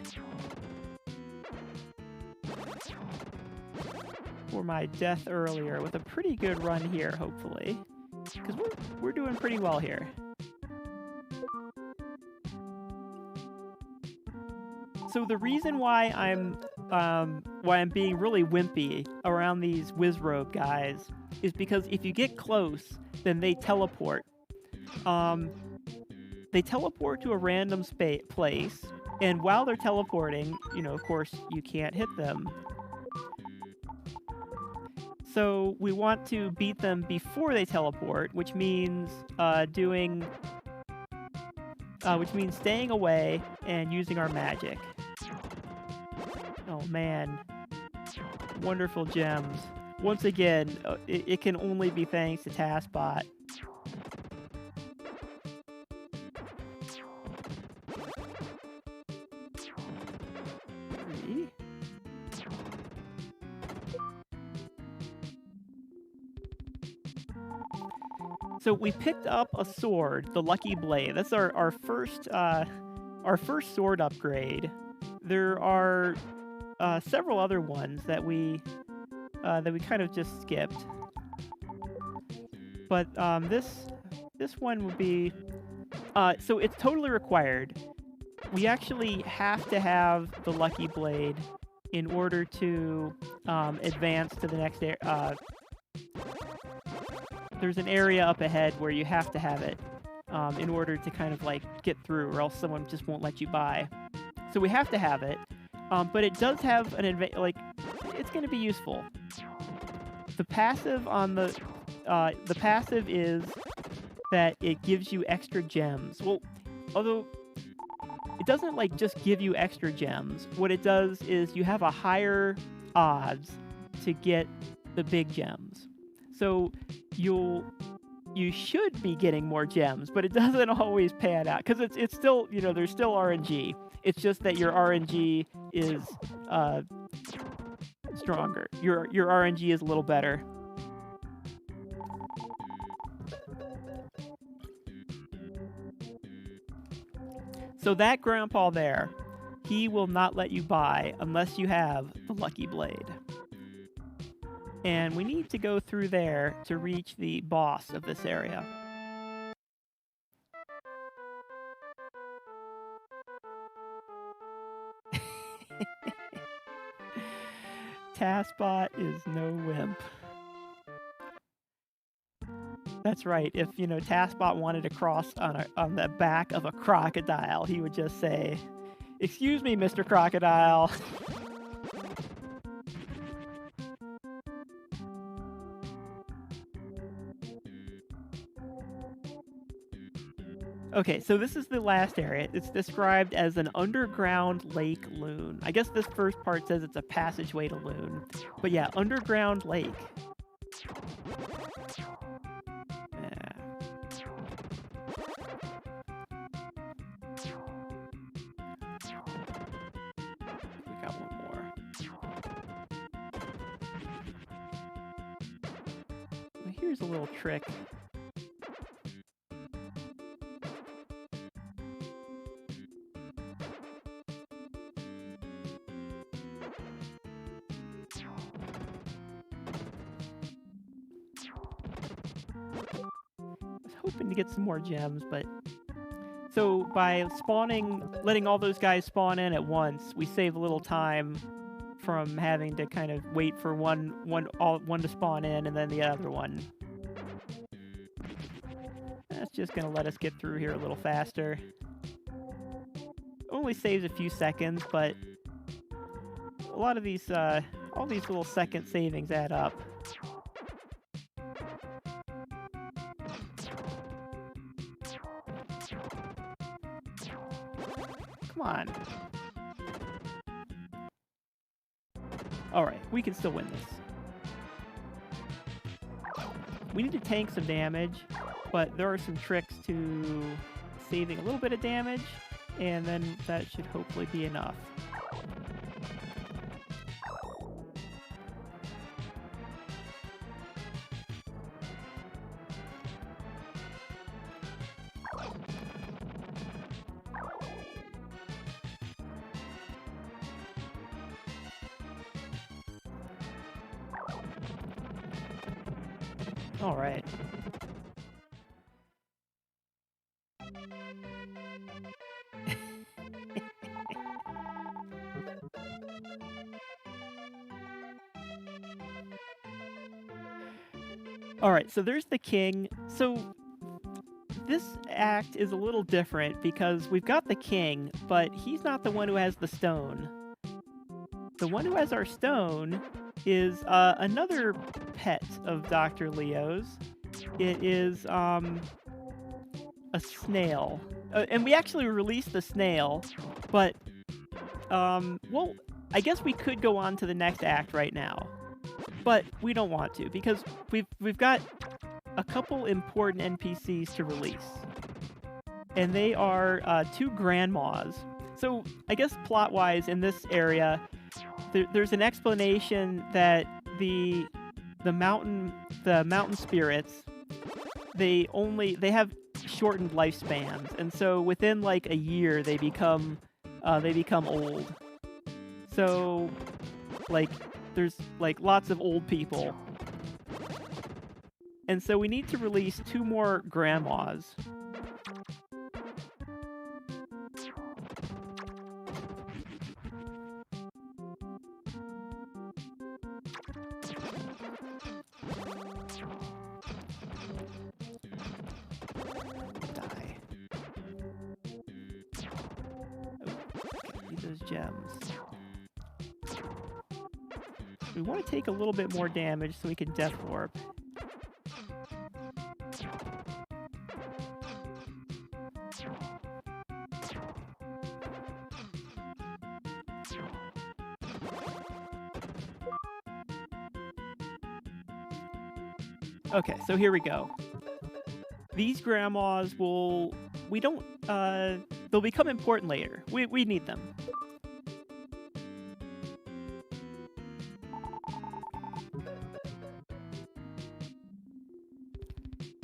for my death earlier with a pretty good run here, hopefully, because we're doing pretty well here. So the reason why I'm being really wimpy around these Wizrobe guys is because if you get close, then they teleport. They teleport to a random place, and while they're teleporting, of course, you can't hit them. So we want to beat them before they teleport, which means staying away and using our magic. Oh man, wonderful gems. Once again, it can only be thanks to TASBot. So we picked up a sword, the Lucky Blade. That's our first sword upgrade. There are several other ones that we kind of just skipped, but this one would be so it's totally required. We actually have to have the Lucky Blade in order to advance to the next area. There's an area up ahead where you have to have it in order to kind of like get through, or else someone just won't let you by. So we have to have it, but it does have an it's going to be useful. The passive on the passive is that it gives you extra gems. Well, although it doesn't like just give you extra gems. What it does is you have a higher odds to get the big gems. So you should be getting more gems, but it doesn't always pan out because it's still, there's still RNG. It's just that your RNG is stronger. Your RNG is a little better. So that grandpa there, he will not let you buy unless you have the Lucky Blade. And we need to go through there to reach the boss of this area. TASBot is no wimp. That's right. If, TASBot wanted to cross on the back of a crocodile, he would just say, "Excuse me, Mr. Crocodile." Okay, so this is the last area. It's described as an underground lake loon. I guess this first part says it's a passageway to loon. But yeah, underground lake. We got one more. here's a little trick. Hoping to get some more gems, but so by letting all those guys spawn in at once, we save a little time from having to kind of wait for one to spawn in and then the other one. That's just gonna let us get through here a little faster. Only saves a few seconds, but a lot of these all these little second savings add up. Come on. Alright, we can still win this. We need to tank some damage, but there are some tricks to saving a little bit of damage, and then that should hopefully be enough. All right. All right, so there's the king. So this act is a little different because we've got the king, but he's not the one who has the stone. The one who has our stone is another pet of Dr. Leo's. It is a snail. And we actually released the snail, but well, I guess we could go on to the next act right now. But we don't want to because we've got a couple important NPCs to release. And they are two grandmas. So I guess plot-wise in this area, there's an explanation that the mountain spirits, they have shortened lifespans, and so within like a year they become old. So like there's like lots of old people, and so we need to release 2 more grandmas. Gems. We want to take a little bit more damage so we can death warp. Okay, so here we go. These grandmas they'll become important later. We need them.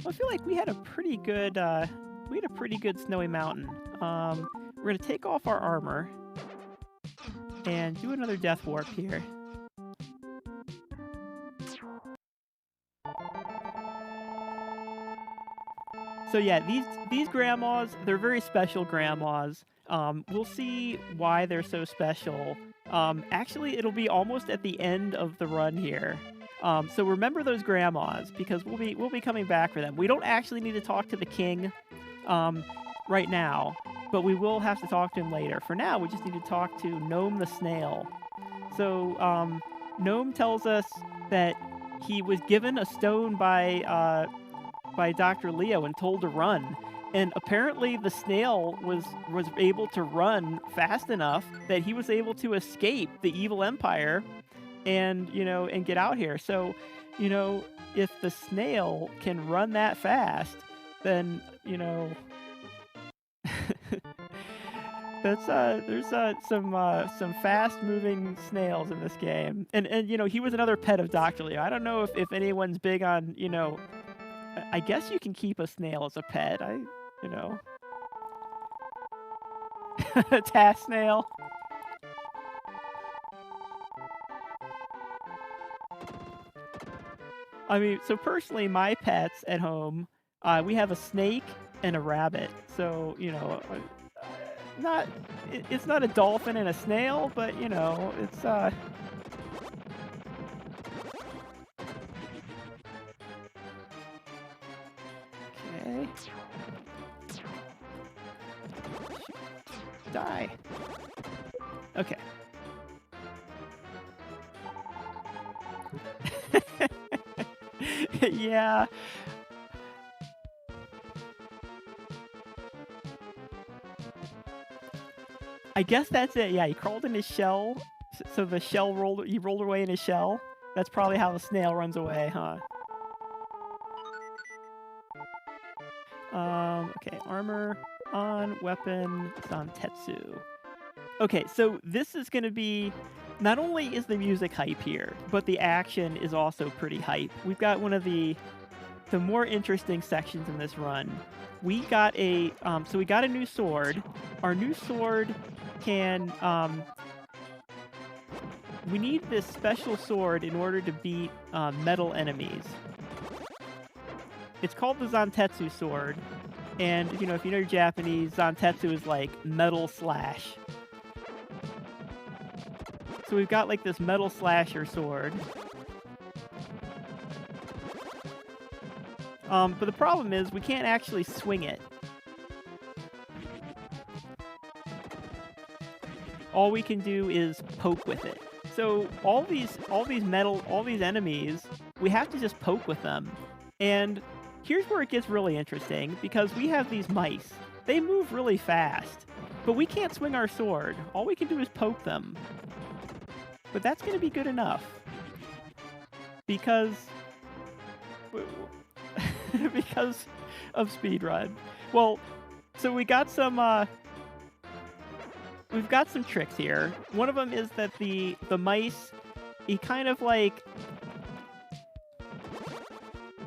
I feel like we had a pretty good snowy mountain. We're gonna take off our armor and do another death warp here. So yeah, these grandmas, they're very special grandmas. We'll see why they're so special. Actually, it'll be almost at the end of the run here. So remember those grandmas because we'll be coming back for them. We don't actually need to talk to the king right now, but we will have to talk to him later. For now, we just need to talk to Gnome the snail. So Gnome tells us that he was given a stone by Dr. Leo and told to run. And apparently the snail was able to run fast enough that he was able to escape the evil empire and get out here. So, if the snail can run that fast, then, there's some fast moving snails in this game. And he was another pet of Dr. Leo. I don't know if anyone's big on, I guess you can keep a snail as a pet. You know. A task snail. I mean, so personally, my pets at home, we have a snake and a rabbit. So, you know, not it's not a dolphin and a snail, but you know, it's okay. Die. Okay. Yeah. I guess that's it. Yeah, he crawled in his shell, so the shell rolled. He rolled away in his shell. That's probably how the snail runs away, huh? Okay, armor on, weapon Zantetsu. Okay, so this is gonna be. Not only is the music hype here, but the action is also pretty hype. We've got one of the more interesting sections in this run. We got a so we got a new sword. Our new sword can we need this special sword in order to beat metal enemies. It's called the Zantetsu sword, and you know, if you know Japanese, Zantetsu is like metal slash. So we've got like this metal slasher sword. But the problem is we can't actually swing it. All we can do is poke with it. So all these enemies, we have to just poke with them. And here's where it gets really interesting, because we have these mice. They move really fast, but we can't swing our sword. All we can do is poke them. But that's going to be good enough. Because because of speedrun. Well, so we got some we've got some tricks here. One of them is that the mice, he kind of like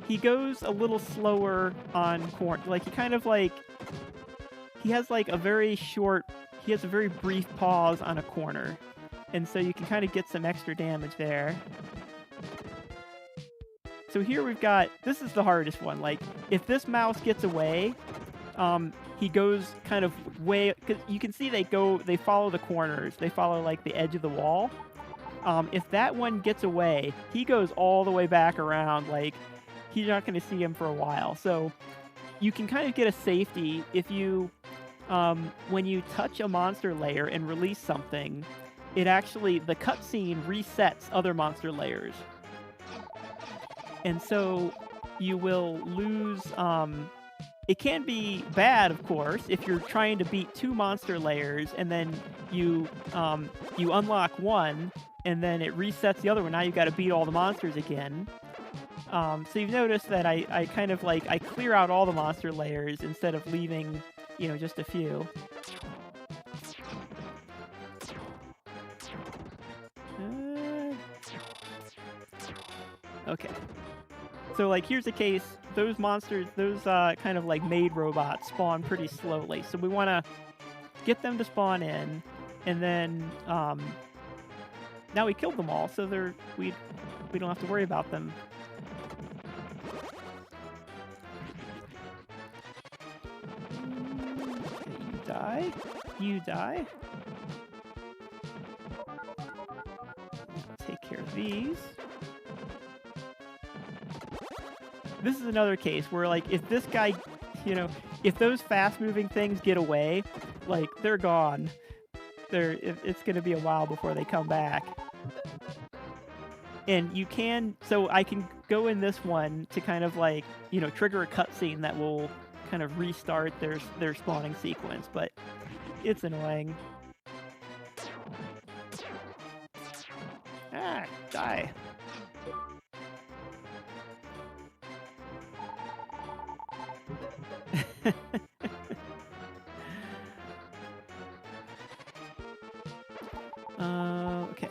he goes a little slower on corn. Like he kind of like he has like a very brief pause on a corner. And so you can kind of get some extra damage there. So here we've got, this is the hardest one. Like, if this mouse gets away, he goes kind of way, because you can see they follow the corners. They follow, like, the edge of the wall. If that one gets away, he goes all the way back around. Like, you're not going to see him for a while. So you can kind of get a safety if you, when you touch a monster layer and release something, it actually, the cutscene resets other monster layers. And so you will lose, it can be bad, of course, if you're trying to beat 2 monster layers and then you unlock one and then it resets the other one. Now you've got to beat all the monsters again. So you've noticed that I kind of like, I clear out all the monster layers instead of leaving, you know, just a few. Okay. So, like, here's a case. Those monsters, those kind of like maid robots spawn pretty slowly. So we want to get them to spawn in, and then now we killed them all, so we don't have to worry about them. Okay, you die. You die. Take care of these. This is another case where, like, if this guy, you know, if those fast-moving things get away, like, they're gone. It's going to be a while before they come back. And you can, so I can go in this one to kind of, like, you know, trigger a cutscene that will kind of restart their spawning sequence, but it's annoying. Ah, die. Okay.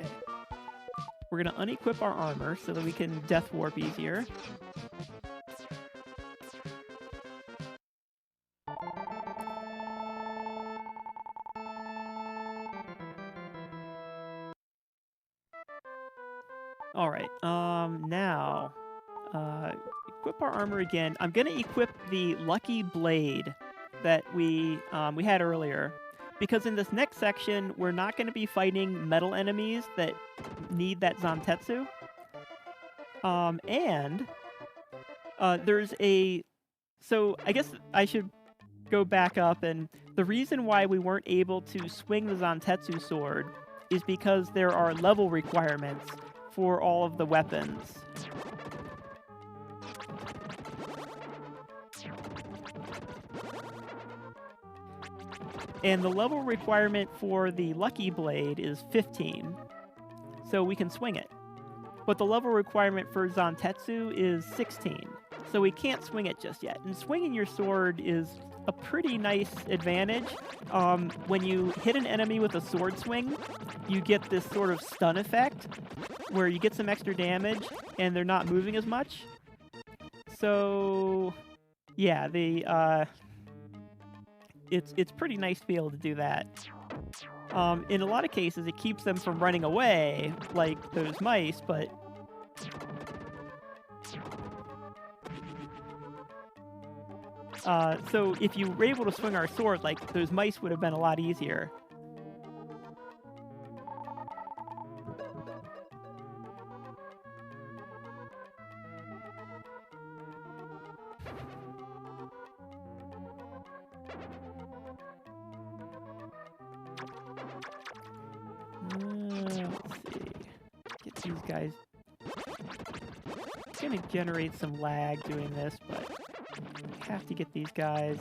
We're gonna unequip our armor so that we can death warp easier. All right. Now, equip our armor again. I'm gonna equip the lucky blade that we had earlier, because in this next section we're not going to be fighting metal enemies that need that Zantetsu. And there's a. So I guess I should go back up, and the reason why we weren't able to swing the Zantetsu sword is because there are level requirements for all of the weapons. And the level requirement for the Lucky Blade is 15, so we can swing it. But the level requirement for Zantetsu is 16, so we can't swing it just yet. And swinging your sword is a pretty nice advantage. When you hit an enemy with a sword swing, you get this sort of stun effect, where you get some extra damage, and they're not moving as much. So, yeah, it's pretty nice to be able to do that. In a lot of cases, it keeps them from running away, like those mice, but... so if you were able to swing our sword, like, those mice would have been a lot easier. Let's see. Get these guys. It's gonna generate some lag doing this, but I have to get these guys.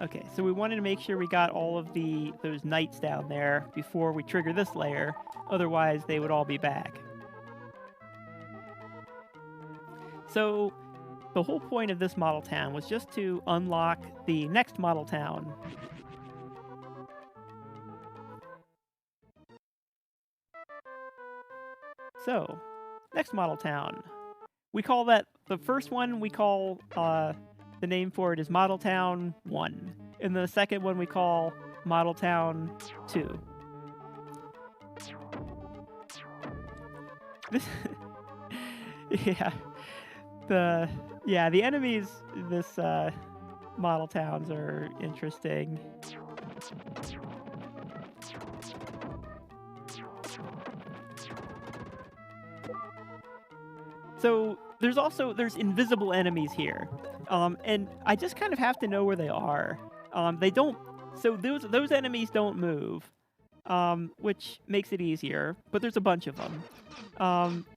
Okay, so we wanted to make sure we got all of those knights down there before we trigger this layer, otherwise they would all be back. So the whole point of this model town was just to unlock the next model town. So, next model town. We call that, the first one we call, the name for it is Model Town 1. And the second one we call Model Town 2. This... yeah. The enemies in this model towns are interesting. So there's invisible enemies here, and I just kind of have to know where they are. They don't. So those enemies don't move, which makes it easier. But there's a bunch of them,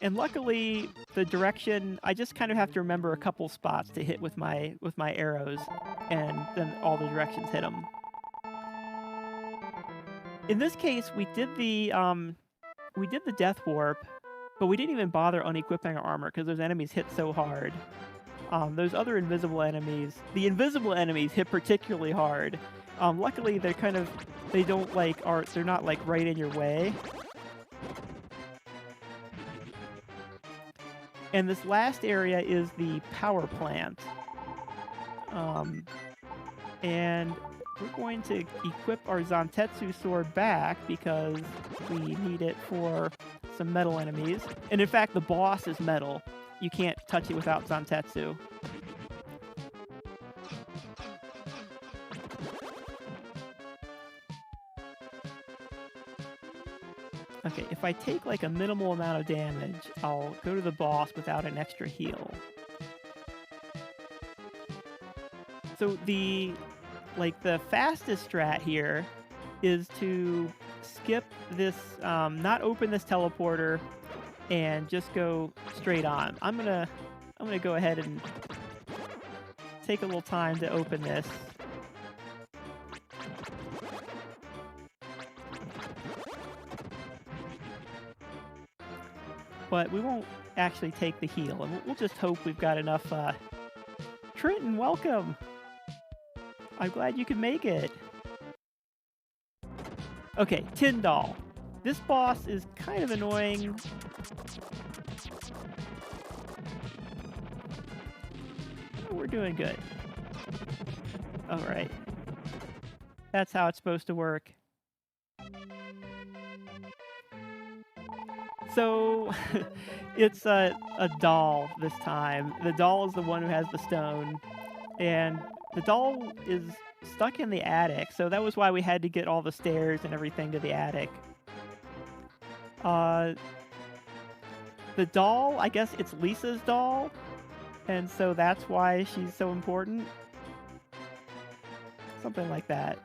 and luckily the direction. I just kind of have to remember a couple spots to hit with my arrows, and then all the directions hit them. In this case, we did the death warp. But we didn't even bother unequipping our armor because those enemies hit so hard. Those other invisible enemies, the invisible enemies hit particularly hard. Luckily, they're they're not like right in your way. And this last area is the power plant. And we're going to equip our Zantetsu sword back because we need it for some metal enemies. And in fact, the boss is metal. You can't touch it without Zantetsu. Okay, if I take like a minimal amount of damage, I'll go to the boss without an extra heal. So the fastest strat here is to skip this, not open this teleporter, and just go straight on. I'm gonna go ahead and take a little time to open this. But we won't actually take the heal, and we'll just hope we've got enough. Trenton, welcome! I'm glad you could make it. Okay, Tyndall. This boss is kind of annoying. Oh, we're doing good. All right. That's how it's supposed to work. So, it's a doll this time. The doll is the one who has the stone, and the doll is stuck in the attic, so that was why we had to get all the stairs and everything to the attic. The doll, I guess it's Lisa's doll, and so that's why she's so important. Something like that.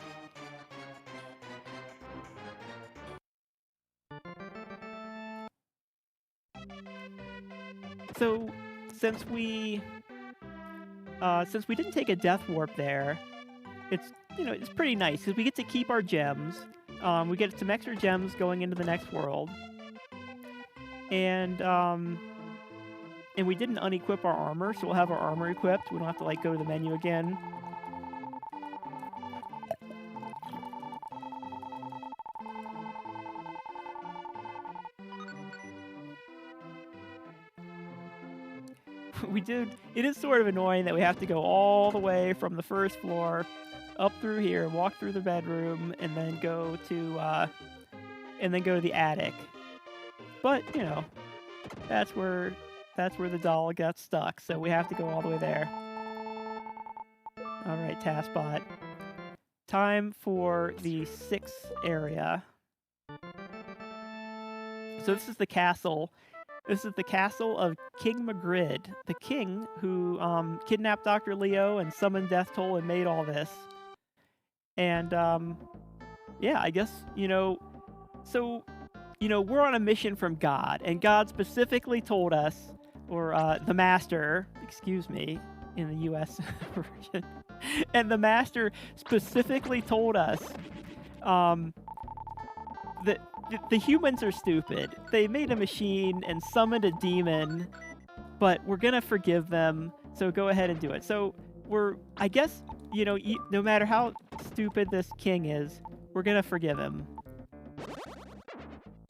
So, since we didn't take a death warp there, it's it's pretty nice because we get to keep our gems. We get some extra gems going into the next world, and we didn't unequip our armor, so we'll have our armor equipped. We don't have to like go to the menu again. We did. It is sort of annoying that we have to go all the way from the first floor up through here, walk through the bedroom, and then go to the attic. But that's where the doll gets stuck. So we have to go all the way there. All right, TaskBot. Time for the 6th area. So this is the castle. This is the castle of King Magrid, the king who kidnapped Dr. Leo and summoned Death Toll and made all this. And, yeah, I guess, so, we're on a mission from God, and God specifically told us, or the Master, excuse me, in the U.S. version, and the Master specifically told us that the humans are stupid. They made a machine and summoned a demon, but we're gonna forgive them, so go ahead and do it. So I guess, no matter how stupid this king is, we're gonna forgive him.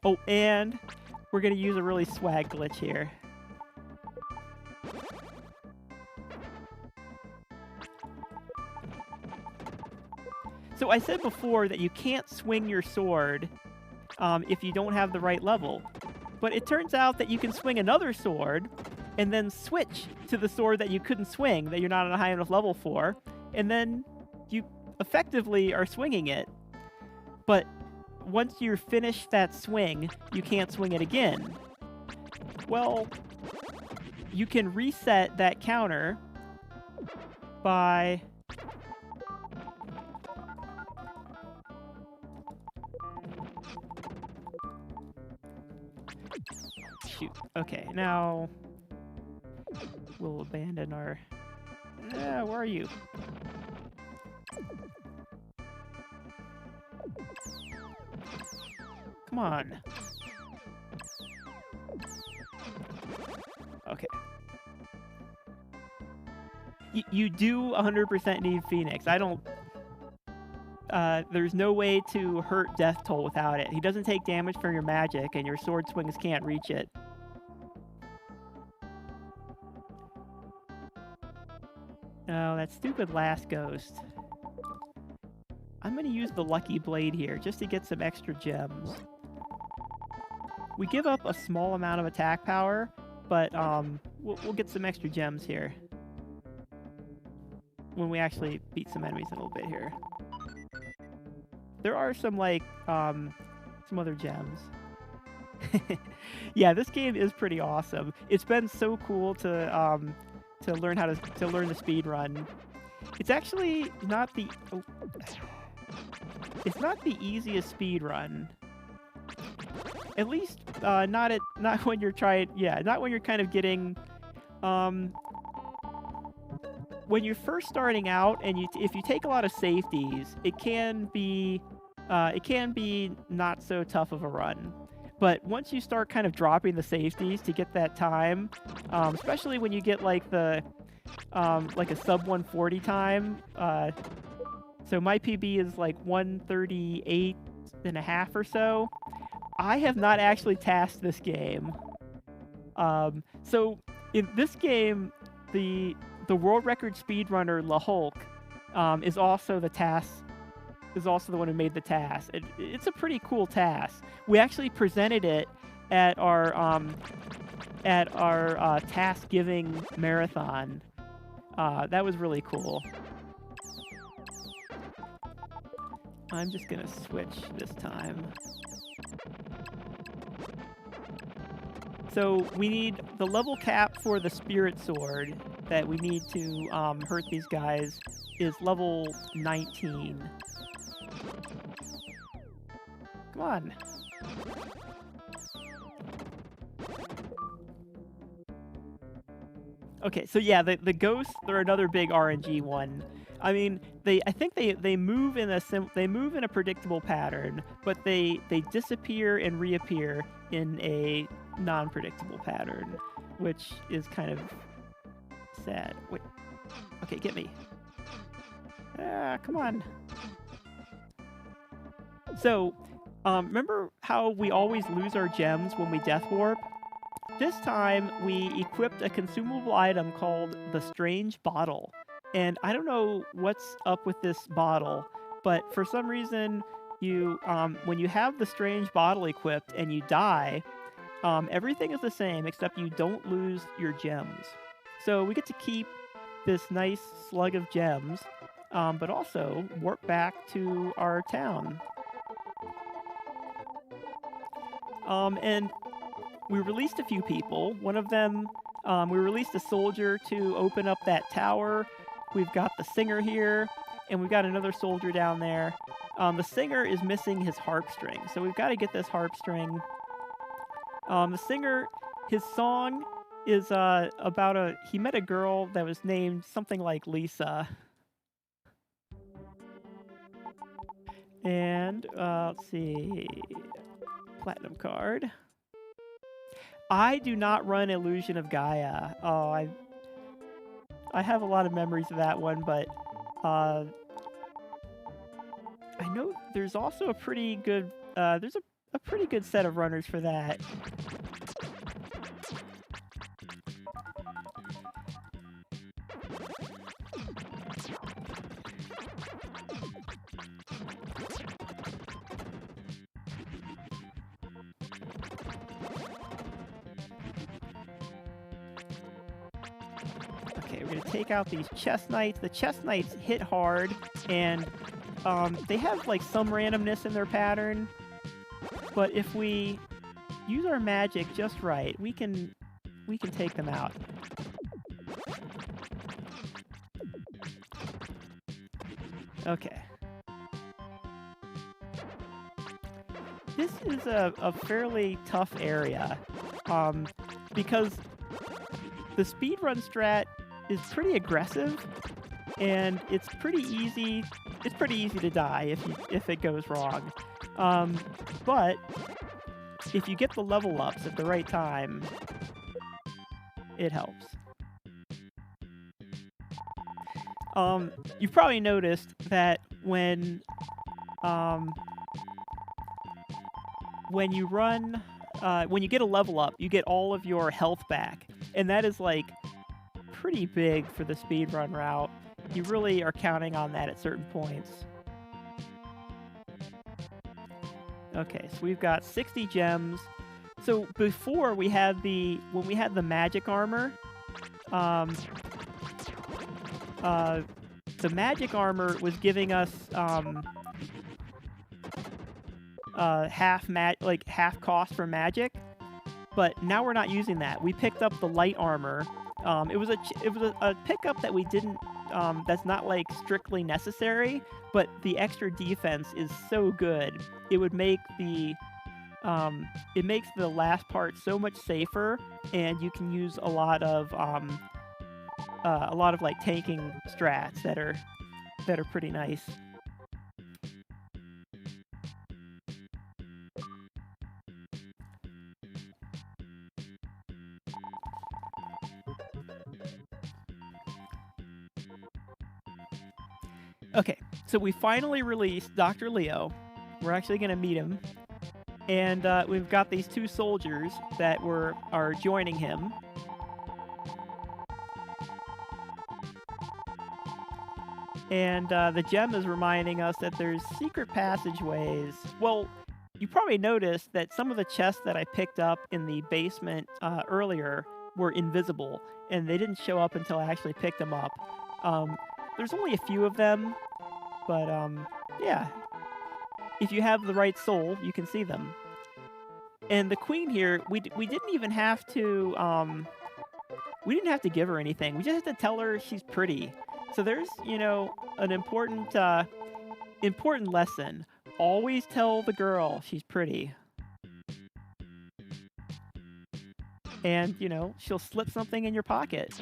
Oh, and we're gonna use a really swag glitch here. So I said before that you can't swing your sword if you don't have the right level. But it turns out that you can swing another sword and then switch to the sword that you couldn't swing, that you're not on a high enough level for, and then you effectively are swinging it. But once you're finished that swing, you can't swing it again. Well, you can reset that counter by... Shoot. Okay, now we'll abandon our... where are you? Come on. Okay. You do 100% need Phoenix. I don't... there's no way to hurt Death Toll without it. He doesn't take damage from your magic, and your sword swings can't reach it. Oh, that stupid last ghost. I'm gonna use the Lucky Blade here, just to get some extra gems. We give up a small amount of attack power, but we'll get some extra gems here. When we actually beat some enemies a little bit here. There are some, like, some other gems. Yeah, this game is pretty awesome. It's been so cool to learn the speed run. It's actually not the easiest speed run. At least not when you're kind of getting when you're first starting out, and if you take a lot of safeties, it can be not so tough of a run. But once you start kind of dropping the safeties to get that time, especially when you get like a sub 140 time, so my PB is like 138.5 or so. I have not actually tasked this game. So in this game, the world record speedrunner La Hulk is also the one who made the task. It's a pretty cool task. We actually presented it at our task giving marathon. That was really cool. I'm just gonna switch this time. So we need the level cap for the spirit sword that we need to hurt these guys is level 19. Come on. Okay, so yeah, the ghosts are another big RNG one. I mean, I think they move in a predictable pattern, but they disappear and reappear in a non-predictable pattern, which is kind of sad. Wait. Okay, get me. Come on. So, remember how we always lose our gems when we death warp? This time, we equipped a consumable item called the Strange Bottle. And I don't know what's up with this bottle, but for some reason, when you have the Strange Bottle equipped and you die, everything is the same except you don't lose your gems. So we get to keep this nice slug of gems, but also warp back to our town. And we released a few people. One of them, we released a soldier to open up that tower. We've got the singer here, and we've got another soldier down there. The singer is missing his harp string, so we've got to get this harp string. The singer, his song is about he met a girl that was named something like Lisa. And, let's see, platinum card. I do not run Illusion of Gaia. Oh, I have a lot of memories of that one, but I know there's also a pretty good there's a pretty good set of runners for that. Okay, we're gonna take out these chest knights. The chest knights hit hard, and they have like some randomness in their pattern. But if we use our magic just right, we can take them out. Okay. This is a fairly tough area, because the speedrun strat is pretty aggressive, and it's pretty easy to die if it goes wrong. But if you get the level ups at the right time, it helps. You've probably noticed that when you run, when you get a level up, you get all of your health back, and that is like pretty big for the speedrun route. You really are counting on that at certain points. Okay, so we've got 60 gems. So before when we had the magic armor, the magic armor was giving us half cost for magic, but now we're not using that. We picked up the light armor. It was a pickup that we didn't. That's not like strictly necessary, but the extra defense is so good. It would make it makes the last part so much safer, and you can use a lot of like tanking strats that are pretty nice. Okay, so we finally released Dr. Leo. We're actually going to meet him. And we've got these two soldiers that are joining him. And the gem is reminding us that there's secret passageways. Well, you probably noticed that some of the chests that I picked up in the basement earlier were invisible, and they didn't show up until I actually picked them up. There's only a few of them, but yeah. If you have the right soul, you can see them. And the queen here, we didn't even have to we didn't have to give her anything. We just have to tell her she's pretty. So there's, you know, an important important lesson. Always tell the girl she's pretty. And, you know, she'll slip something in your pocket.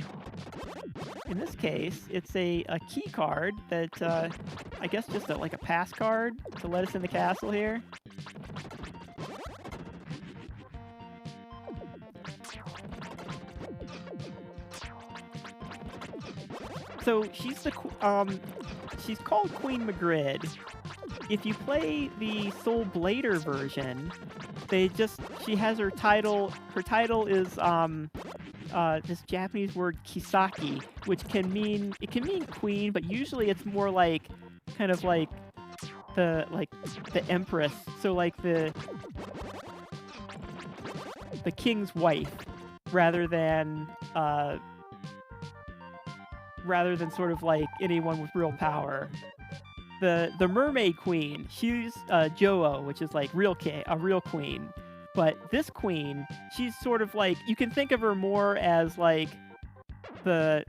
In this case, it's a key card that, I guess just like a pass card to let us in the castle here. So she's she's called Queen Magrid. If you play the Soul Blader version, she has her title. Her title is this Japanese word Kisaki, which can mean queen, but usually it's more like kind of like the empress. So like the king's wife, rather than sort of like anyone with real power. The mermaid queen, she's Joo, which is like a real queen. But this queen, she's sort of like, you can think of her more as like the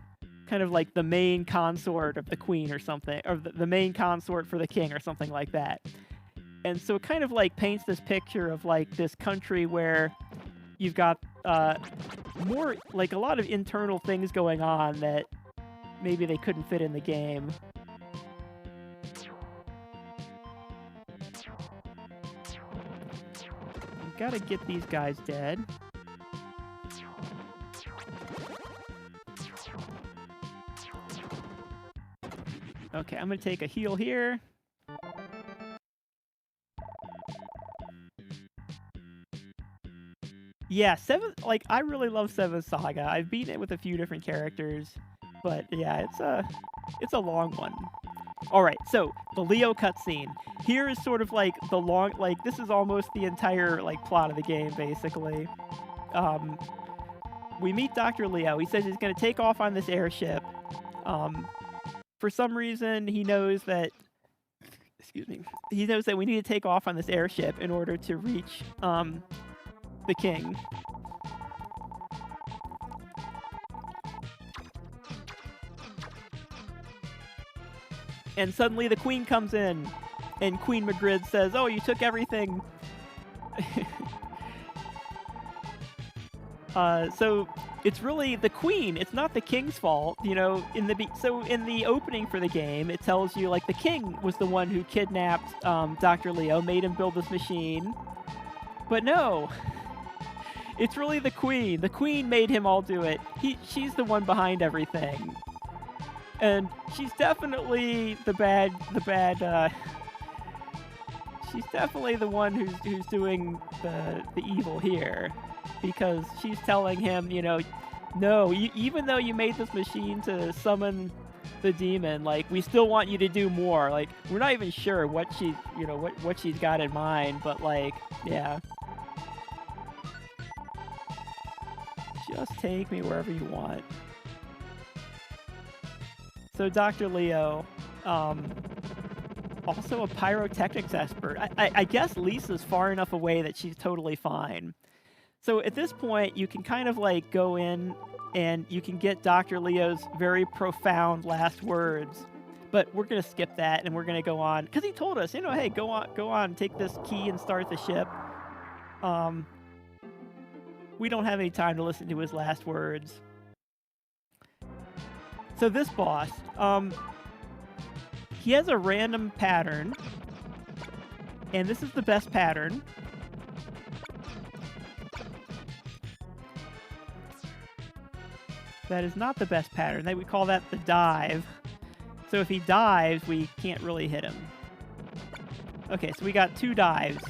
kind of like the main consort of the queen or something, or the main consort for the king or something like that. And so it kind of like paints this picture of like this country where you've got more like a lot of internal things going on that maybe they couldn't fit in the game. Gotta get these guys dead. Okay, I'm gonna take a heal here. Yeah, I really love 7 Saga. I've beaten it with a few different characters, but yeah, it's a long one. Alright, so, the Leo cutscene. Here is sort of like this is almost the entire, like, plot of the game, basically. We meet Dr. Leo. He says he's gonna take off on this airship. For some reason, he knows that... Excuse me. He knows that we need to take off on this airship in order to reach, the king. And suddenly the queen comes in, and Queen Magrid says, "Oh, you took everything." So it's really the queen. It's not the king's fault, you know. In the opening for the game, it tells you like the king was the one who kidnapped Dr. Leo, made him build this machine. But no, it's really the queen. The queen made him all do it. She's the one behind everything. And she's definitely she's definitely the one who's doing the evil here, because she's telling him, you know, no, even though you made this machine to summon the demon, like, we still want you to do more. Like, we're not even sure what she's got in mind, but like, yeah. Just take me wherever you want. So Dr. Leo, also a pyrotechnics expert. I guess Lisa's far enough away that she's totally fine. So at this point, you can kind of like go in and you can get Dr. Leo's very profound last words. But we're going to skip that and we're going to go on. Because he told us, you know, hey, go on, take this key and start the ship. We don't have any time to listen to his last words. So this boss, he has a random pattern, and this is the best pattern. That is not the best pattern. We call that the dive. So if he dives, we can't really hit him. Okay, so we got 2 dives.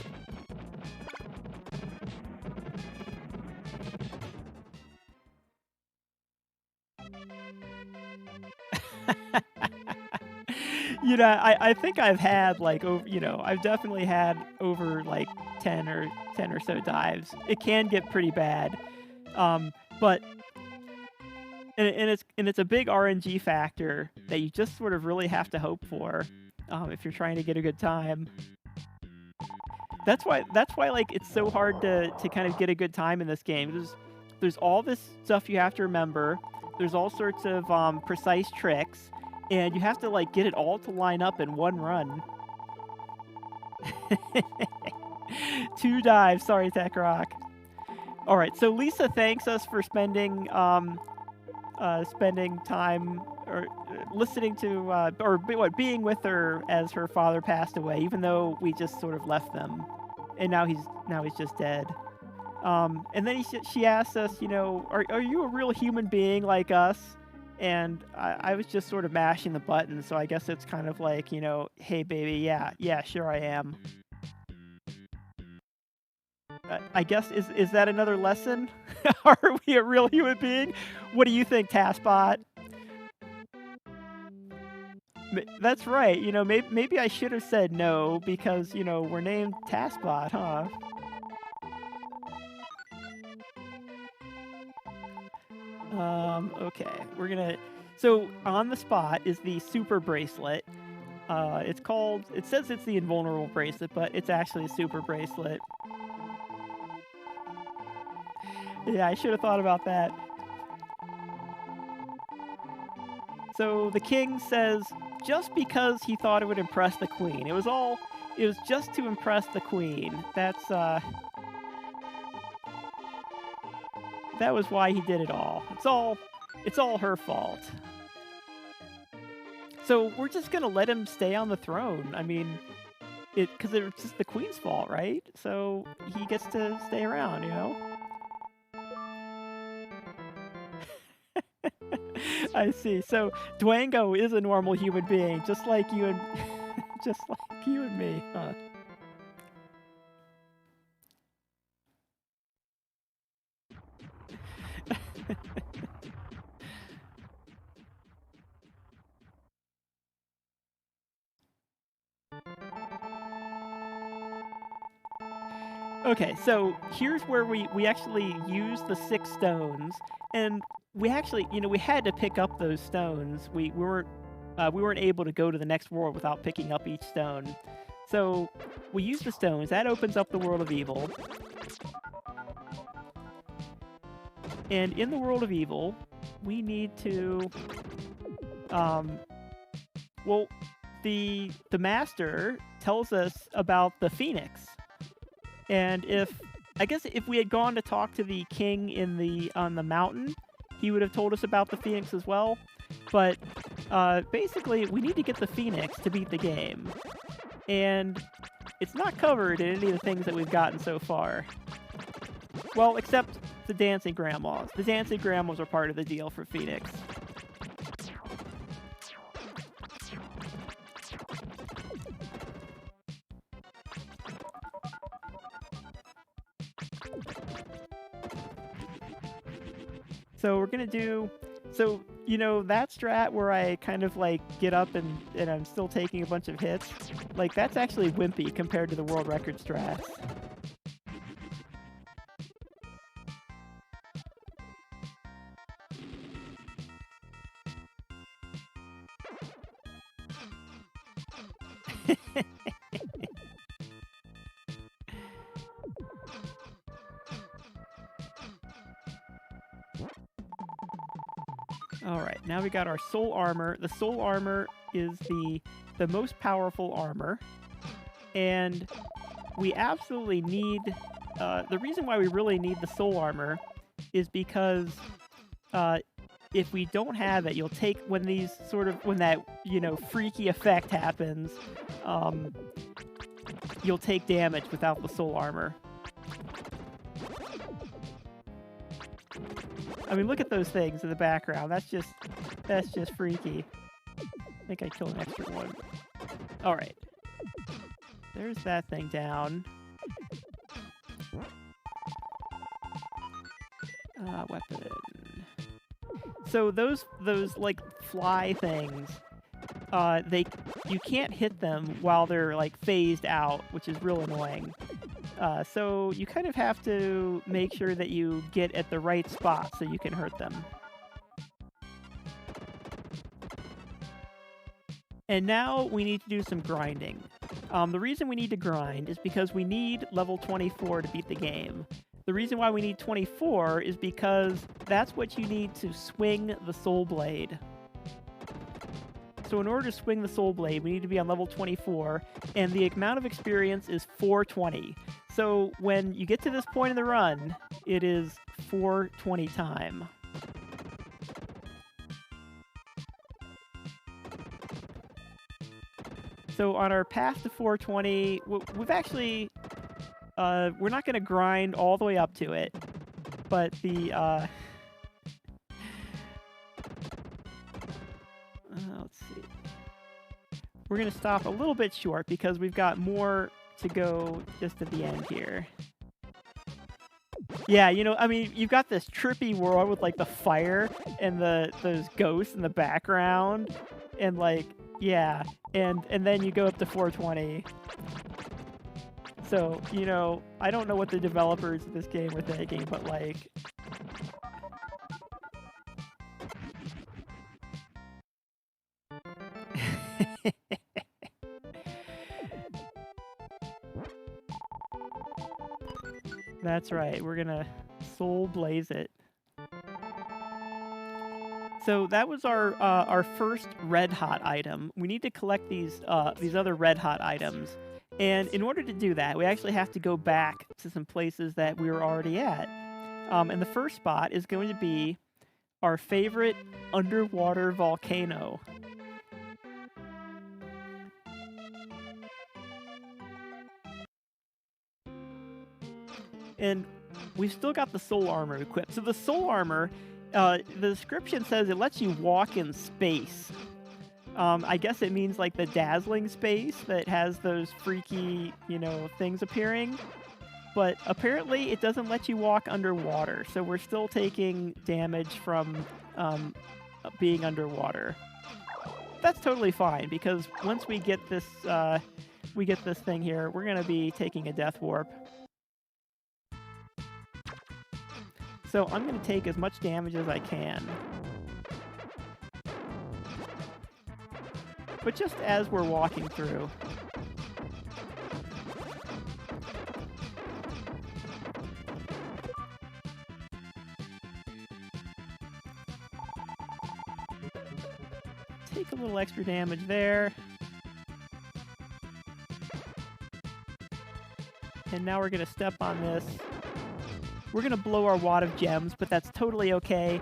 You know, I think I've had like over, you know, I've definitely had over like 10 or so dives. It can get pretty bad. But and it's a big RNG factor that you just sort of really have to hope for if you're trying to get a good time. That's why like it's so hard to kind of get a good time in this game. There's all this stuff you have to remember. There's all sorts of precise tricks, and you have to like get it all to line up in one run. 2 dives. Sorry, Tech Rock. All right, so Lisa thanks us for spending time or listening to being with her as her father passed away, even though we just sort of left them, and now he's just dead. And then she asked us, you know, are you a real human being like us? And I was just sort of mashing the button, so I guess it's kind of like, you know, hey baby, yeah, sure I am. I guess is that another lesson? Are we a real human being? What do you think, Taskbot? That's right. You know, maybe I should have said no because, you know, we're named Taskbot, huh? Okay. We're gonna... So, on the spot is the super bracelet. It says it's the invulnerable bracelet, but it's actually a super bracelet. Yeah, I should have thought about that. So the king says just because he thought it would impress the queen. It was just to impress the queen. That was why he did it all. It's all her fault. So we're just gonna let him stay on the throne. I mean, because it's just the queen's fault, right? So he gets to stay around, you know? I see. So Dwango is a normal human being, just like you and just like you and me, huh? Okay, so here's where we actually use the 6 stones, and we actually, you know, we had to pick up those stones. We weren't able to go to the next world without picking up each stone. So we use the stones. That opens up the world of evil. And in the world of evil, we need to well, the master tells us about the phoenix. And I guess if we had gone to talk to the king on the mountain, he would have told us about the phoenix as well. But basically, we need to get the phoenix to beat the game. And it's not covered in any of the things that we've gotten so far. Well, except the dancing grandmas. The dancing grandmas are part of the deal for phoenix. So we're gonna do, so, you know, that strat where I kind of like get up and I'm still taking a bunch of hits, like that's actually wimpy compared to the world record strats. Alright, now we got our soul armor. The soul armor is the most powerful armor. And we absolutely need... the reason why we really need the soul armor is because if we don't have it, you'll take... When that, you know, freaky effect happens, you'll take damage without the soul armor. I mean, look at those things in the background. That's just freaky. I think I killed an extra one. All right. There's that thing down. Weapon. So those like fly things, you can't hit them while they're like phased out, which is real annoying. So you kind of have to make sure that you get at the right spot so you can hurt them. And now we need to do some grinding. The reason we need to grind is because we need level 24 to beat the game. The reason why we need 24 is because that's what you need to swing the Soul Blade. So in order to swing the Soul Blade, we need to be on level 24, and the amount of experience is 420. So when you get to this point in the run, it is 420 time. So on our path to 420, we've actually, we're not going to grind all the way up to it, but the, let's see. We're going to stop a little bit short because we've got more to go just at the end here. Yeah, you know, I mean, you've got this trippy world with, like, the fire and those ghosts in the background, and, like, yeah, and then you go up to 420. So, you know, I don't know what the developers of this game were thinking, but, like... That's right, we're gonna Soul Blaze it. So that was our first red hot item. We need to collect these other red hot items, and in order to do that, we actually have to go back to some places that we were already at. And the first spot is going to be our favorite underwater volcano. And we've still got the soul armor equipped. So the soul armor, the description says it lets you walk in space. I guess it means like the dazzling space that has those freaky, you know, things appearing. But apparently it doesn't let you walk underwater. So we're still taking damage from being underwater. That's totally fine because once we get this thing here, we're gonna be taking a death warp. So I'm going to take as much damage as I can. But just as we're walking through. Take a little extra damage there. And now we're going to step on this. We're going to blow our wad of gems, but that's totally okay.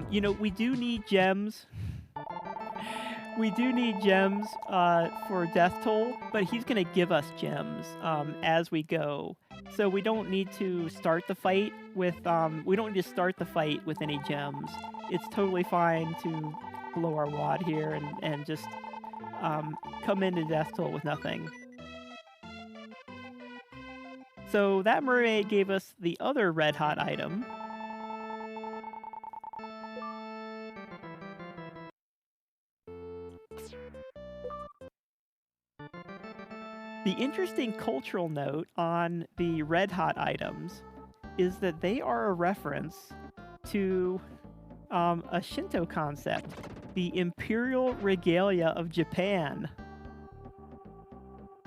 You know, we do need gems. We do need gems for Death Toll, but he's going to give us gems as we go. So we don't need to start the fight with any gems. It's totally fine to blow our wad here and just come into Death Toll with nothing. So that mermaid gave us the other red hot item. The interesting cultural note on the red hot items is that they are a reference to a Shinto concept, the Imperial Regalia of Japan.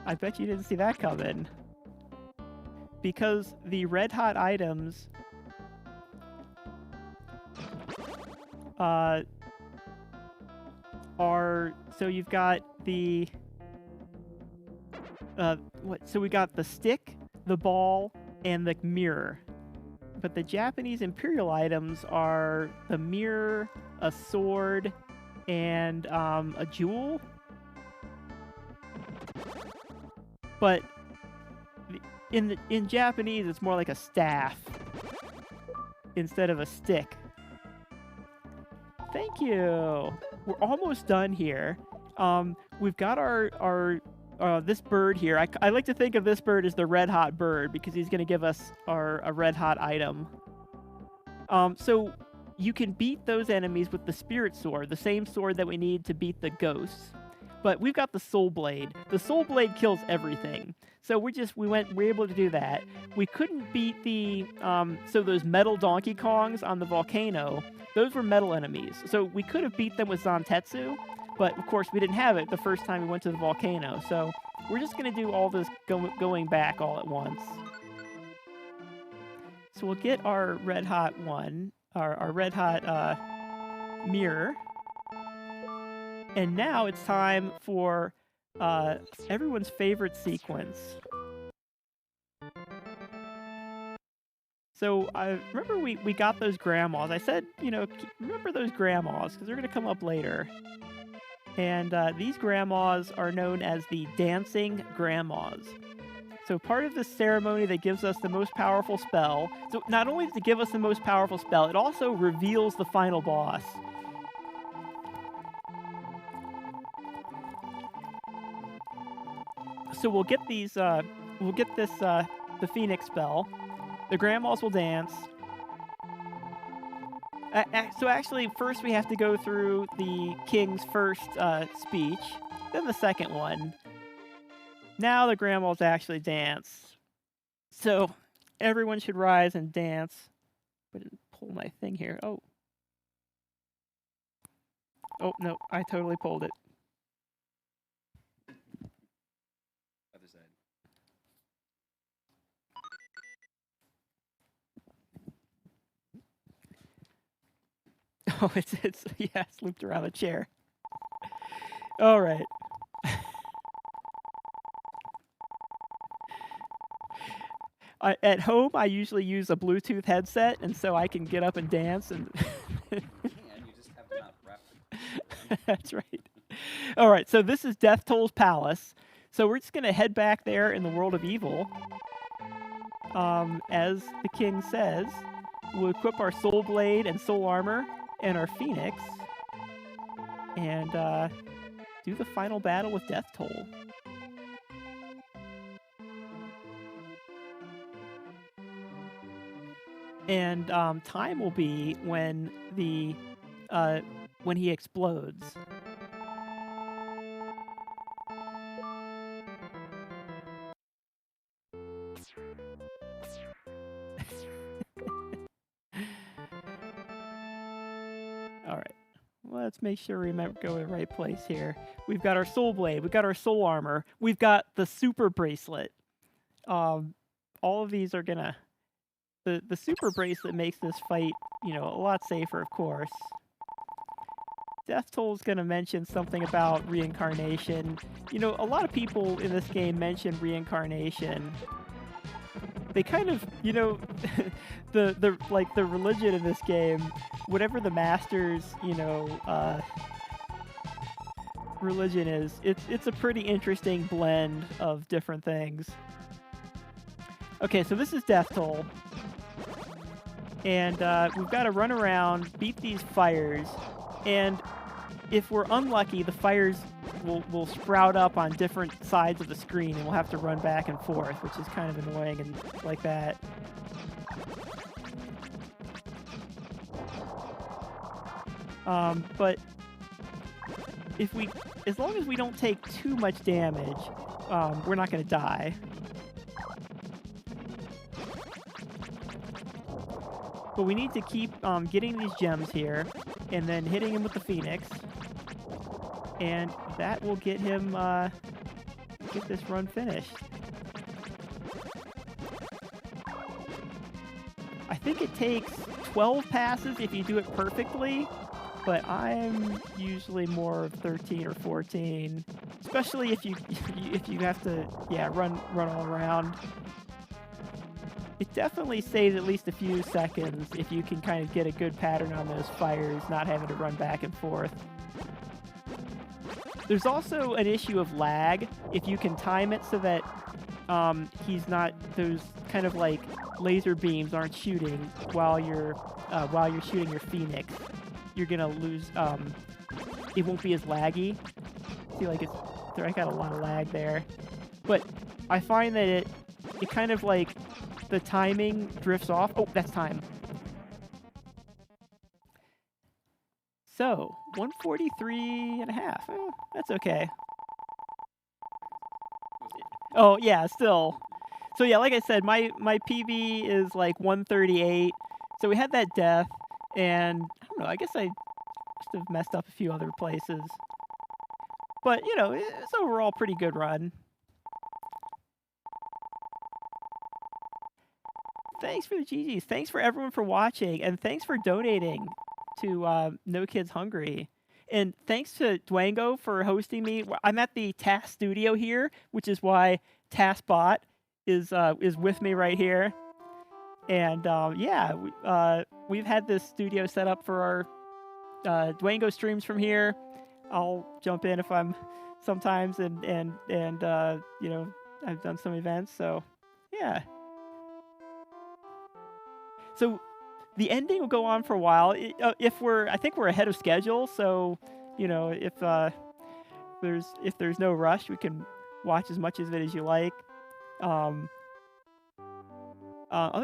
I bet you didn't see that coming. Because the red hot items are, so you've got the so we got the stick, the ball, and the mirror. But the Japanese imperial items are the mirror, a sword, and a jewel. But in Japanese, it's more like a staff instead of a stick. Thank you. We're almost done here. We've got our this bird here. I like to think of this bird as the red hot bird because he's going to give us a red hot item. So you can beat those enemies with the spirit sword, the same sword that we need to beat the ghosts. but we've got the Soul Blade. The Soul Blade kills everything. So we're able to do that. We couldn't beat the so those metal Donkey Kongs on the volcano. Those were metal enemies. So we could have beat them with Zantetsu, but of course we didn't have it the first time we went to the volcano. So we're just gonna do all this going back all at once. So we'll get our red hot one, our red hot mirror. And now it's time for everyone's favorite sequence. So I remember we got those grandmas. I said, you know, remember those grandmas because they're going to come up later. And these grandmas are known as the dancing grandmas. So part of this ceremony that gives us the most powerful spell. So not only does it give us the most powerful spell, it also reveals the final boss. So we'll get these, the Phoenix spell. The grandmas will dance. So actually, first we have to go through the king's first speech, then the second one. Now the grandmas actually dance. So everyone should rise and dance. I didn't pull my thing here. Oh. Oh, no, I totally pulled it. Other side. Oh, it's yeah, it's looped around the chair. All right. At home, I usually use a Bluetooth headset, and so I can get up and dance. And You just have to not wrap it. that's right. All right, so this is Death Toll's palace. So we're just gonna head back there in the world of evil. As the king says, we'll equip our Soul Blade and Soul Armor and our Phoenix, and do the final battle with Death Toll. And time will be when when he explodes. All right. Let's make sure we go to the right place here. We've got our Soul Blade. We've got our Soul Armor. We've got the Super Bracelet. All of these are gonna... The Super Bracelet makes this fight, you know, a lot safer, of course. Death Toll's gonna mention something about reincarnation. You know, a lot of people in this game mention reincarnation. They kind of, you know, the religion in this game, whatever the master's, you know, religion is, it's a pretty interesting blend of different things. Okay, so this is Death Toll. And we've got to run around, beat these fires, and if we're unlucky, the fires will sprout up on different sides of the screen, and we'll have to run back and forth, which is kind of annoying and like that. But as long as we don't take too much damage, we're not going to die. But we need to keep getting these gems here, and then hitting him with the Phoenix, and that will get him get this run finished. I think it takes 12 passes if you do it perfectly, but I'm usually more of 13 or 14, especially if you have to run all around. It definitely saves at least a few seconds if you can kind of get a good pattern on those fires, not having to run back and forth. There's also an issue of lag if you can time it so that he's not, those kind of like laser beams aren't shooting while you're shooting your Phoenix. You're gonna lose. It won't be as laggy. See, like I got a lot of lag there, but I find that it kind of like, the timing drifts off. Oh, that's time. So, 143.5. That's okay. Oh yeah, still. So yeah, like I said, my PB is like 138. So we had that death, and I don't know. I guess I must have messed up a few other places, but you know, it's overall pretty good run. Thanks for the GGs. Thanks for everyone for watching, and thanks for donating to No Kids Hungry. And thanks to Dwango for hosting me. I'm at the Task Studio here, which is why TaskBot is with me right here. And yeah, we've had this studio set up for our Dwango streams from here. I'll jump in if I'm sometimes, and you know, I've done some events, so yeah. So the ending will go on for a while. I think we're ahead of schedule. So, you know, if there's no rush, we can watch as much of it as you like. Other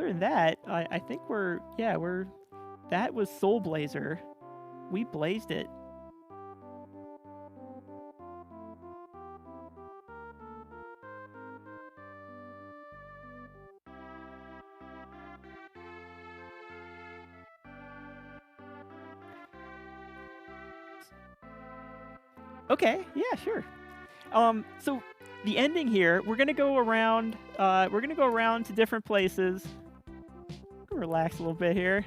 than that, I think that was Soul Blazer. We blazed it. Okay, yeah, sure. So the ending here, we're gonna go around. We're gonna go around to different places. Relax a little bit here.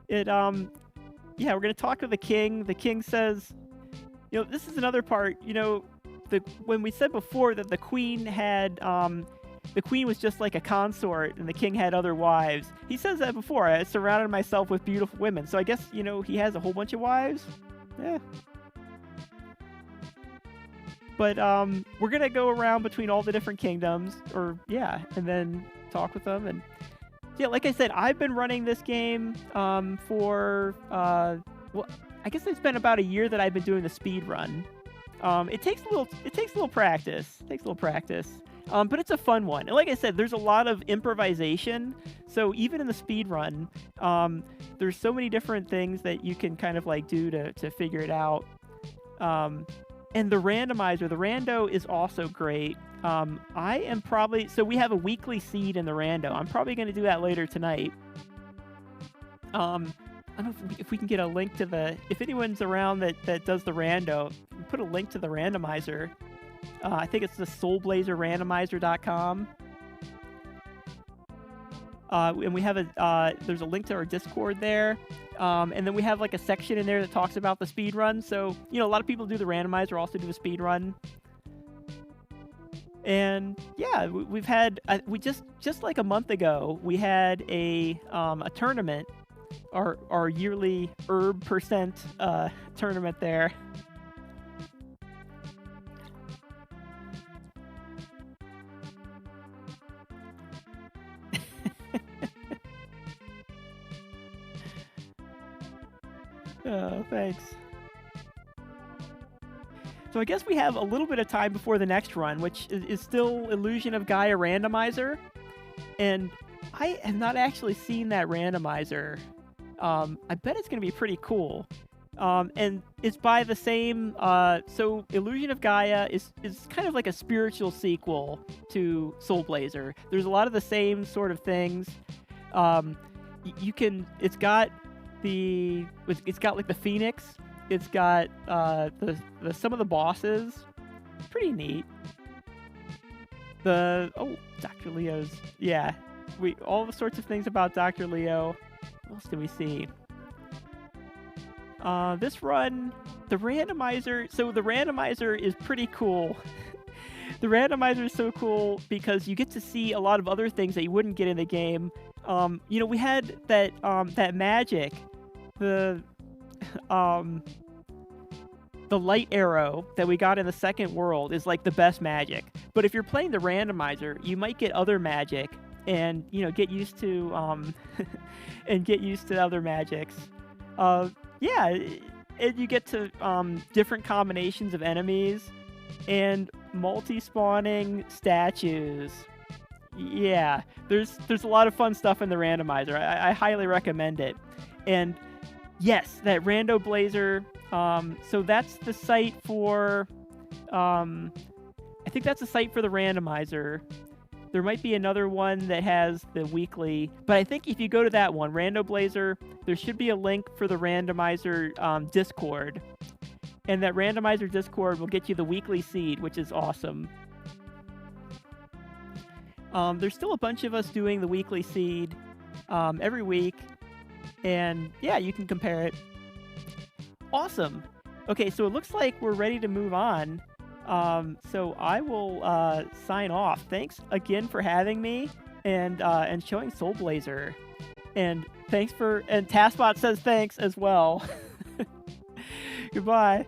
Yeah, we're gonna talk to the king. The king says, you know, this is another part. You know, when we said before that the queen was just like a consort, and the king had other wives. He says that before. I surrounded myself with beautiful women. So I guess, you know, he has a whole bunch of wives. Yeah. But we're gonna go around between all the different kingdoms, and then talk with them. And yeah, like I said, I've been running this game for well, I guess it's been about a year that I've been doing the speed run. It takes a little practice. But it's a fun one. And like I said, there's a lot of improvisation. So even in the speed run, there's so many different things that you can kind of like do to figure it out. And the randomizer, the rando is also great. We have a weekly seed in the rando. I'm probably going to do that later tonight. I don't know if we can get a link to if anyone's around that does the rando, put a link to the randomizer. I think it's the soulblazerrandomizer.com. And we have there's a link to our Discord there. And then we have like a section in there that talks about the speed run. So, you know, a lot of people do the randomizer, also do the speed run. And yeah, we've had, just like a month ago, we had a tournament, our yearly herb percent tournament there. Oh, thanks. So I guess we have a little bit of time before the next run, which is still Illusion of Gaia Randomizer. And I have not actually seen that randomizer. I bet it's going to be pretty cool. And it's by the same... so Illusion of Gaia is kind of like a spiritual sequel to Soul Blazer. There's a lot of the same sort of things. It's got like the Phoenix. It's got some of the bosses. Pretty neat. Dr. Leo's, yeah. All the sorts of things about Dr. Leo. What else do we see? This run, the randomizer. So the randomizer is pretty cool. The randomizer is so cool because you get to see a lot of other things that you wouldn't get in the game. You know, we had that magic. The light arrow that we got in the second world is like the best magic. But if you're playing the randomizer, you might get other magic and, you know, get used to other magics. Yeah, and you get to different combinations of enemies and multi-spawning statues. Yeah, there's a lot of fun stuff in the randomizer. I highly recommend it. And yes, that Rando Blazer. So that's the site for. I think that's a site for the randomizer. There might be another one that has the weekly, but I think if you go to that one, Rando Blazer, there should be a link for the randomizer Discord. And that randomizer Discord will get you the weekly seed, which is awesome. There's still a bunch of us doing the weekly seed every week. And yeah, you can compare it. Awesome. Okay, so it looks like we're ready to move on. So I will sign off. Thanks again for having me and showing Soul Blazer. And thanks for, and Taskbot says thanks as well. Goodbye.